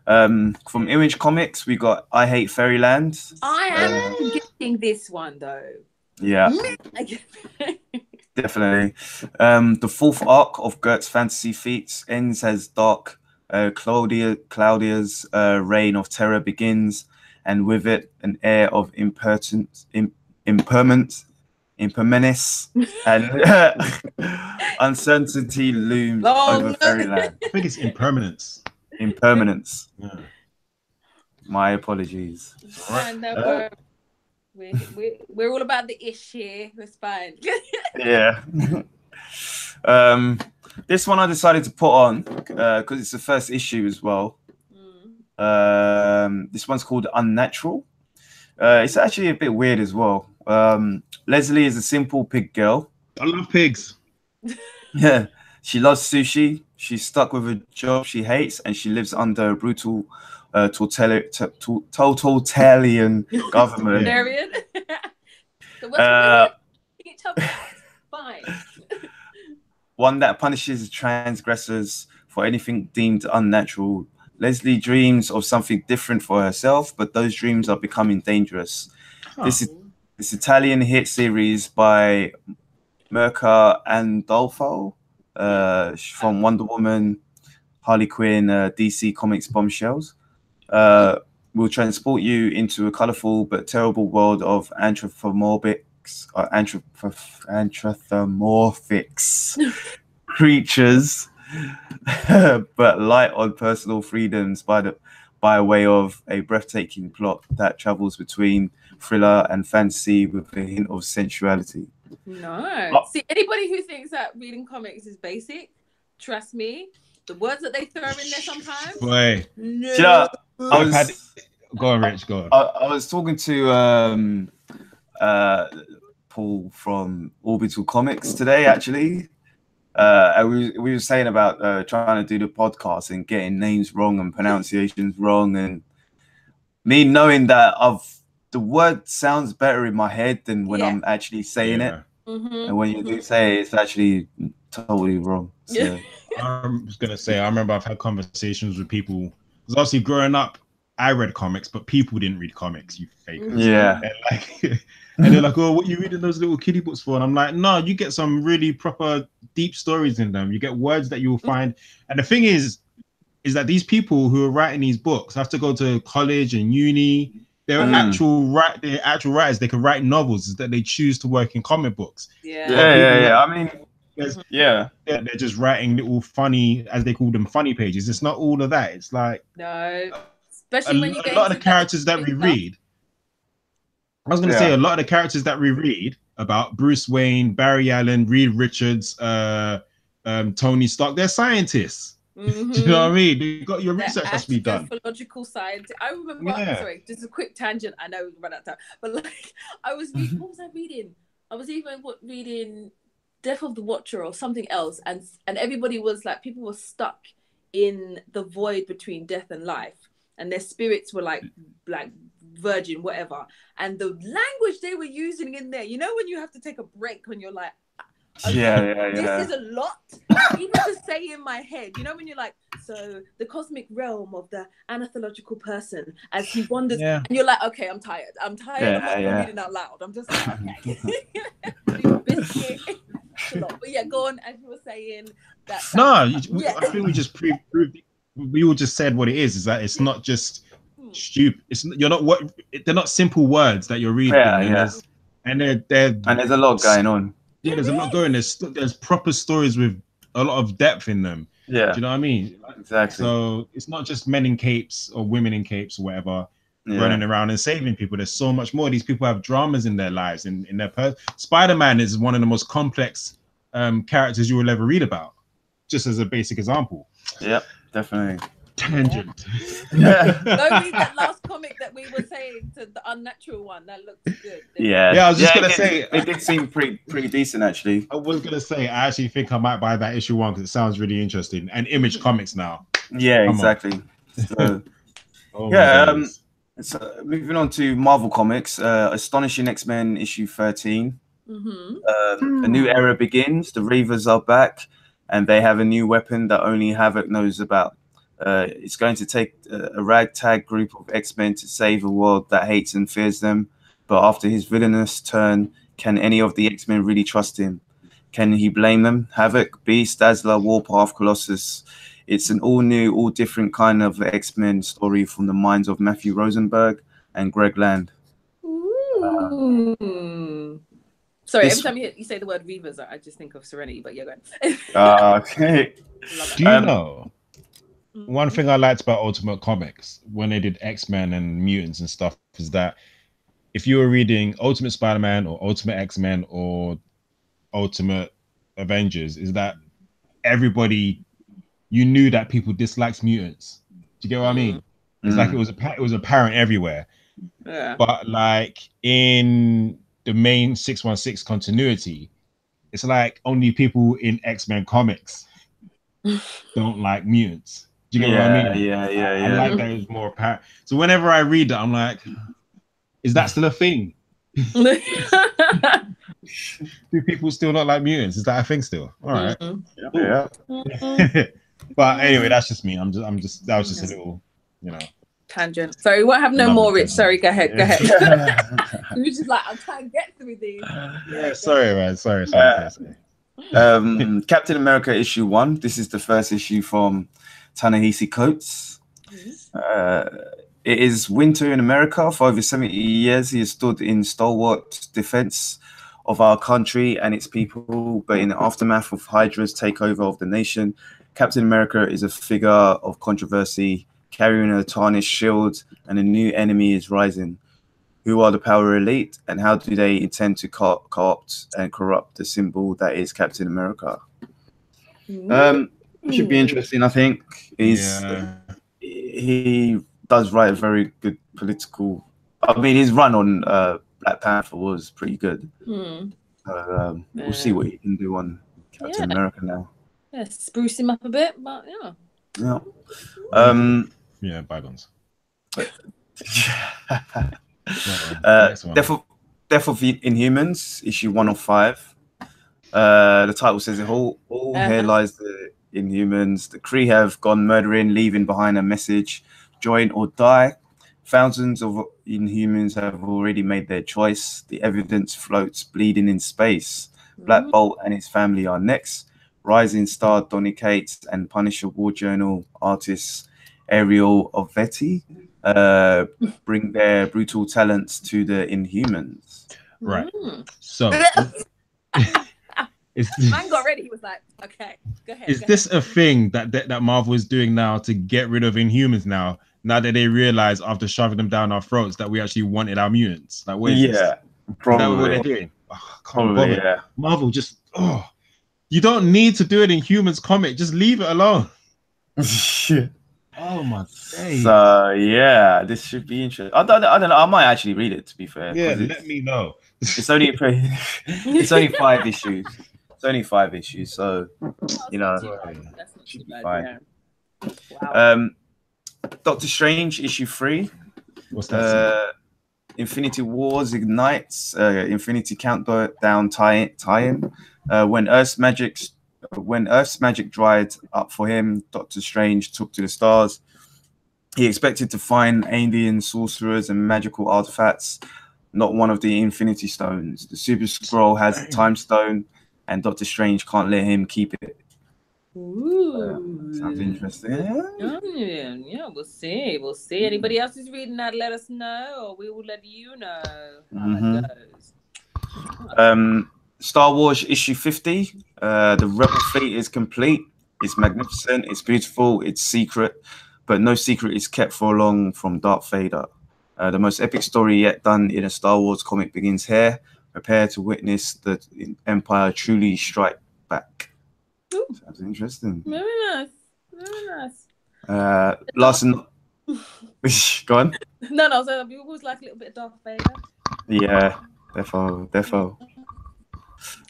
From Image Comics, we got I Hate Fairyland. I am getting this one though. Yeah. Definitely. The 4th arc of Gert's fantasy feats ends as dark Claudia's reign of terror begins, and with it an air of impermanence and uncertainty looms over Fairyland. I think it's impermanence. Yeah. My apologies. We're all about the ish here. It's fine. Yeah. This one I decided to put on because it's the first issue as well. This one's called Unnatural. It's actually a bit weird as well. Leslie is a simple pig girl. I love pigs. Yeah. She loves sushi. She's stuck with a job she hates, and she lives under a brutal totalitarian government. Fine. One that punishes transgressors for anything deemed unnatural. Leslie dreams of something different for herself, but those dreams are becoming dangerous. This Italian hit series by Mirka Andolfo from Wonder Woman, Harley Quinn, DC Comics bombshells. Will transport you into a colorful but terrible world of anthropomorphic creatures, but light on personal freedoms by by way of a breathtaking plot that travels between thriller and fantasy with a hint of sensuality. No. See, anybody who thinks that reading comics is basic, trust me, the words that they throw in there sometimes. Boy. No. Go on, Rich. Go on. I was talking to Paul from Orbital Comics today, actually. And we were saying about trying to do the podcast and getting names wrong and pronunciations wrong, and me knowing that the word sounds better in my head than when I'm actually saying it. And when you do say it, it's actually totally wrong. So. I was gonna say, I remember I've had conversations with people, because obviously growing up I read comics, but people didn't read comics, you fakers. Yeah. And they're like, oh, what are you reading those little kiddie books for? And I'm like, no, you get some really proper deep stories in them. You get words that you'll find. And the thing is that these people who are writing these books have to go to college and uni. They're actual writers. They can write novels that they choose to work in comic books. Yeah. I mean, they're just writing little funny, as they call them, funny pages. It's not all of that. It's like especially when you get a lot of the characters that we read. I was going to say a lot of the characters that we read about Bruce Wayne, Barry Allen, Reed Richards, Tony Stark, they're scientists. Do you know what I mean? You got your research has to be done. Astrological science. I remember. Sorry, just a quick tangent. I know we run out of time, but like I was reading. What was I reading? I was even reading Death of the Watcher or something else, and everybody was like, people were stuck in the void between death and life, and their spirits were like virgin, whatever. And the language they were using in there, you know, when you have to take a break, when you're like, okay, this is a lot even to say in my head, you know, when you're like, so the cosmic realm of the anathological person as he wanders, and you're like, okay, I'm tired, I'm not reading out loud, I'm just like, okay. But yeah, go on. As you were saying, I think we just proved. We all just said what it is that it's not just stupid. They're not simple words that you're reading. And there's a lot going on. Yeah, there's a lot going. There's proper stories with a lot of depth in them. Yeah, do you know what I mean? Exactly. So it's not just men in capes or women in capes or whatever running around and saving people. There's so much more. These people have dramas in their lives. In their Spider-Man is one of the most complex characters you will ever read about. Just as a basic example. Yep, definitely. Tangent. Go read that last comic that we were saying, to the Unnatural one. That looks good. I was just gonna say it did seem pretty decent, actually. I was gonna say I actually think I might buy that issue 1 because it sounds really interesting. And Image Comics now. Yeah, exactly. So, so moving on to Marvel Comics, Astonishing X-Men issue 13. A new era begins. The Reavers are back, and they have a new weapon that only Havoc knows about. It's going to take a ragtag group of X-Men to save a world that hates and fears them. But after his villainous turn, can any of the X-Men really trust him? Can he blame them? Havoc, Beast, Dazzler, Warpath, Colossus. It's an all-new, all different kind of X-Men story from the minds of Matthew Rosenberg and Greg Land. Sorry, every time you say the word Reavers, I just think of Serenity, but you're going. Okay. Do you know? One thing I liked about Ultimate Comics when they did X-Men and mutants and stuff is that if you were reading Ultimate Spider-Man or Ultimate X-Men or Ultimate Avengers, is that everybody, you knew that people disliked mutants. Do you get what I mean? It's like it was apparent everywhere. Yeah. But like in the main 616 continuity, it's like only people in X-Men comics don't like mutants. Do you get what I mean? I like that it's more apparent. So whenever I read that, I'm like, is that still a thing? Do people still not like mutants? Is that a thing still? All right. Yeah. But anyway, that's just me. That was just a little, tangent. Sorry, we won't have no more, Rich. Sorry, go ahead. We were just like, I'm trying to get through these. Sorry, man. Sorry. Captain America issue 1. This is the first issue from Ta-Nehisi Coates. It is winter in America. For over 70 years, he has stood in stalwart defense of our country and its people. But in the aftermath of Hydra's takeover of the nation, Captain America is a figure of controversy. carrying a tarnished shield, and a new enemy is rising. Who are the power elite, and how do they intend to co-opt and corrupt the symbol that is Captain America? Should be interesting, I think. He does write a very good political. I mean, his run on Black Panther was pretty good. We'll see what he can do on Captain America now. Yeah, spruce him up a bit, but yeah. Yeah, bygones. Death of the Inhumans, issue 1 of 5. The title says it all. Here lies the Inhumans. The Kree have gone murdering, leaving behind a message: join or die. Thousands of Inhumans have already made their choice. The evidence floats bleeding in space. Black Bolt and his family are next. Rising star Donny Cates and Punisher War Journal artist Ariel Ovetti bring their brutal talents to the Inhumans. Right. So man got ready. He was like, "Okay, go ahead." Is this a thing that Marvel is doing now to get rid of Inhumans now? Now that they realize after shoving them down our throats that we actually wanted our mutants? Like, what is this? Probably. Is that what they're doing? Oh, probably, yeah. Marvel just you don't need to do an Inhumans comic. Just leave it alone. Oh my days. So yeah, this should be interesting. I don't know. I might actually read it, to be fair. Yeah, let me know. It's only 5 issues. It's only 5 issues, so you know, should be fine. Wow. Doctor Strange issue 3. What's that? Infinity Wars ignites. Infinity Countdown tie-in. When Earth's magic dried up for him, Doctor Strange took to the stars. He expected to find alien sorcerers and magical artifacts, not one of the Infinity Stones. The Super Skrull has a time stone, and Doctor Strange can't let him keep it. Ooh. Sounds interesting. Yeah, we'll see. We'll see. Anybody else is reading that, let us know, or we will let you know how that goes. Star Wars issue 50. The Rebel fleet is complete. It's magnificent. It's beautiful. It's secret, but no secret is kept for long from Darth Vader. The most epic story yet done in a Star Wars comic begins here. Prepare to witness the Empire truly strike back. Ooh. Sounds interesting. Very nice. Very nice. Last and go on. No. So you always like a little bit of Darth Vader. Yeah, defo.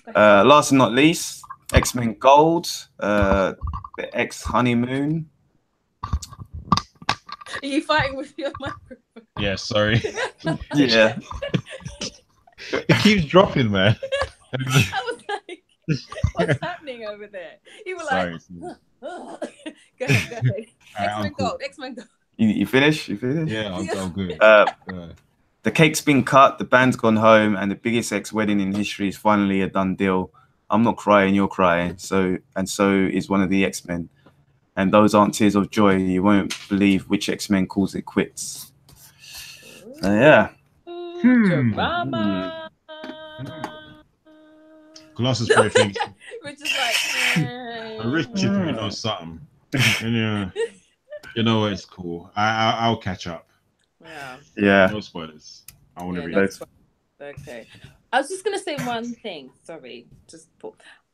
Last and not least, X-Men Gold, the X-Honeymoon. Are you fighting with your microphone? Yeah, sorry. Yeah. It keeps dropping, man. I was like, what's happening over there? You were like, go ahead. X-Men Gold. You finish? Yeah, I'm good. The cake's been cut, the band's gone home, and the biggest ex-wedding in history is finally a done deal. I'm not crying, you're crying. So is one of the X-Men. And those aren't tears of joy. You won't believe which X-Men calls it quits. Yeah. Drama. Colossus probably thinks Richard's like, Richard probably knows something. And you know what? It's cool. I'll catch up. Yeah. No spoilers. I want to read it. Okay. I was just gonna say one thing. Sorry.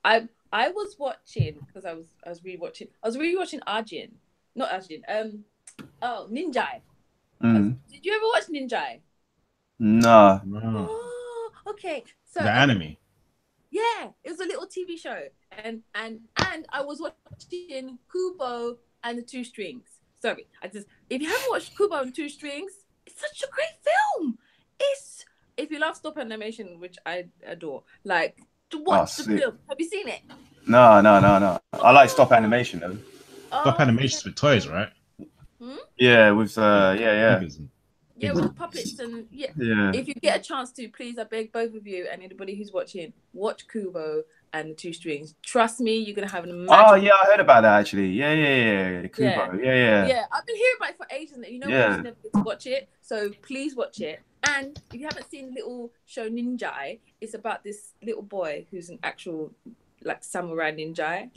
I was watching because I was rewatching. I was rewatching Arjun. Not Arjun. Ninjai. Did you ever watch Ninjai? No. Oh, okay. So the anime. Yeah, it was a little TV show, and I was watching Kubo and the Two Strings. Sorry, if you haven't watched Kubo and Two Strings, it's such a great film. If you love stop animation, which I adore, like to watch the film. Have you seen it? No. I like stop animation though. Stop animations with toys, right? Yeah, with Yeah, with puppets and yeah. If you get a chance to, please, I beg both of you and anybody who's watching, watch Kubo and the Two Strings. Trust me, you're gonna have an amazing. Oh yeah, I heard about that actually. Yeah. Kubo. Yeah. I've been hearing about it for ages, and you never get to watch it. So please watch it. And if you haven't seen the little show Ninjai, it's about this little boy who's an actual like samurai ninja,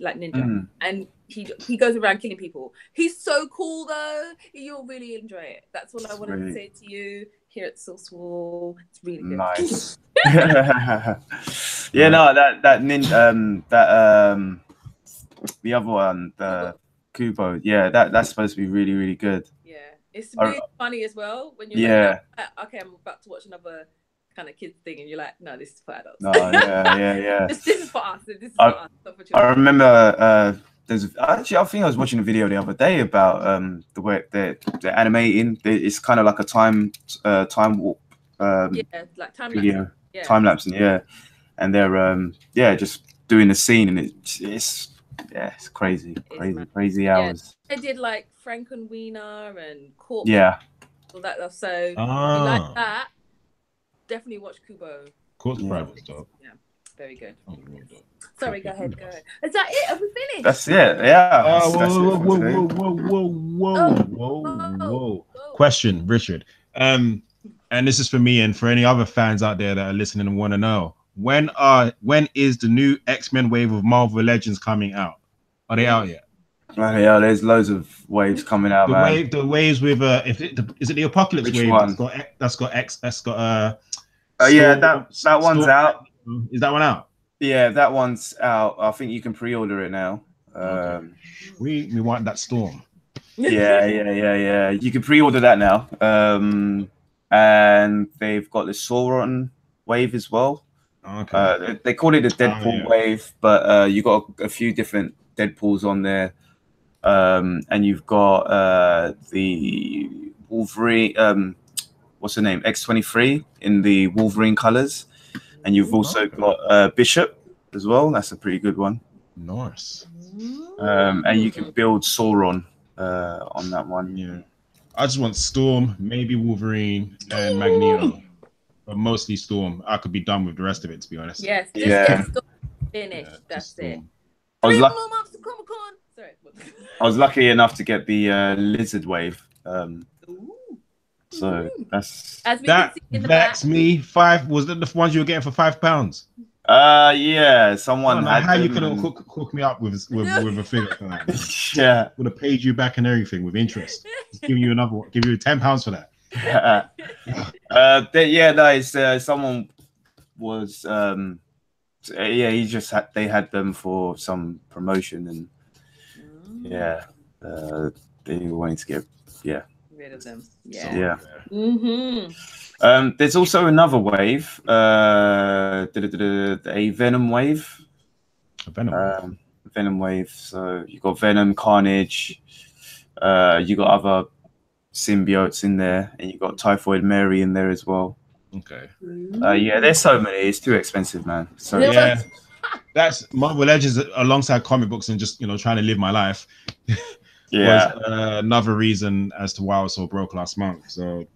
and he goes around killing people. He's so cool though. You'll really enjoy it. That's what I wanted to say to you here at Dasourcewall. It's really good. Nice. Yeah, no, the other one, the Kubo, yeah, that's supposed to be really, really good. Yeah, it's really funny as well when you're like, okay, I'm about to watch another kind of kids thing, and you're like, no, this is for adults. No, yeah. This is for us. This is for us. I remember I think I was watching a video the other day about the way they're animating. It's kind of like a time warp. Like time video, lapse. Time lapsing, and they're just doing the scene, and it's crazy, crazy hours. They did like Frankenweenie and Corpse. All that stuff. So if you like that, definitely watch Kubo. Corpse Bride was dope. Yeah, very good. Sorry, go ahead. Is that it? Have we finished? That's it. Yeah. Whoa. Question, Richard. And this is for me and for any other fans out there that are listening and want to know, when is the new X-Men wave of Marvel Legends coming out? Are they out yet? Yeah, there's loads of waves coming out. The waves with is it the Apocalypse Which wave? one? That's got that one's out. Is that one out? Yeah, that one's out. I think you can pre-order it now. We want that Storm. Yeah. You can pre-order that now. And they've got the Sauron wave as well. Okay. They call it a Deadpool wave, but you got a few different Deadpools on there. And you've got the Wolverine, what's her name? X-23 in the Wolverine colors. And you've also got Bishop as well. That's a pretty good one. Nice. And you can build Sauron on that one. Yeah. I just want Storm, maybe Wolverine and Magneto. But mostly Storm. I could be done with the rest of it, to be honest. Yes, just get Storm finished. That's it. I was 3 more months to Comic-Con. Sorry. I was lucky enough to get the Lizard wave. So that's me. 5 was that the ones you were getting for £5? Yeah, someone had how you could have hooked me up with a figure for that. Yeah, would have paid you back and everything with interest. Just give you another one. Give you £10 for that. Someone was he just they had them for some promotion, and they wanted to get rid of them. There's also another wave, a Venom wave. Venom wave. So you got Venom, Carnage. You got other symbiotes in there, and you got Typhoid Mary in there as well. Okay. There's so many. It's too expensive, man. So that's Marvel Legends alongside comic books and just trying to live my life. Was another reason as to why I was so broke last month. So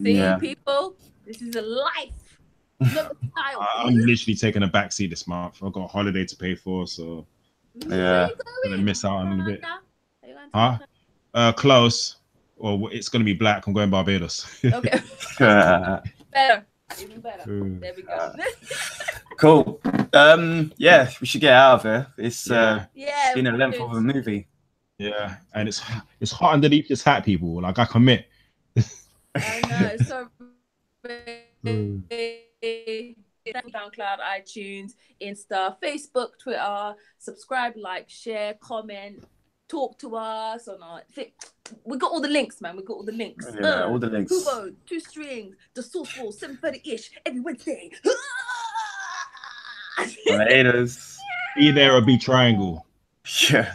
people, this is a life, not a child. I'm literally taking a backseat this month. I've got a holiday to pay for, so I'm gonna miss out on a bit. Close. Or it's gonna be black. I'm going Barbados. Okay. Better. Even better. There we go. Cool. We should get out of here. It's been a length of a movie. Yeah, and it's hot underneath this hat, people. Like, I commit. I know. So SoundCloud, iTunes, Insta, Facebook, Twitter. Subscribe, like, share, comment, talk to us on our. We got all the links, man. We got all the links. Yeah, all the links. Kubo, 2 strings, Dasourcewall, 7:30-ish every Wednesday. Haters. Be there or be triangle. Yeah.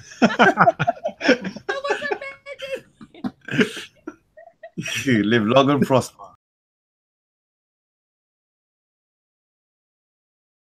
You live long and prosper.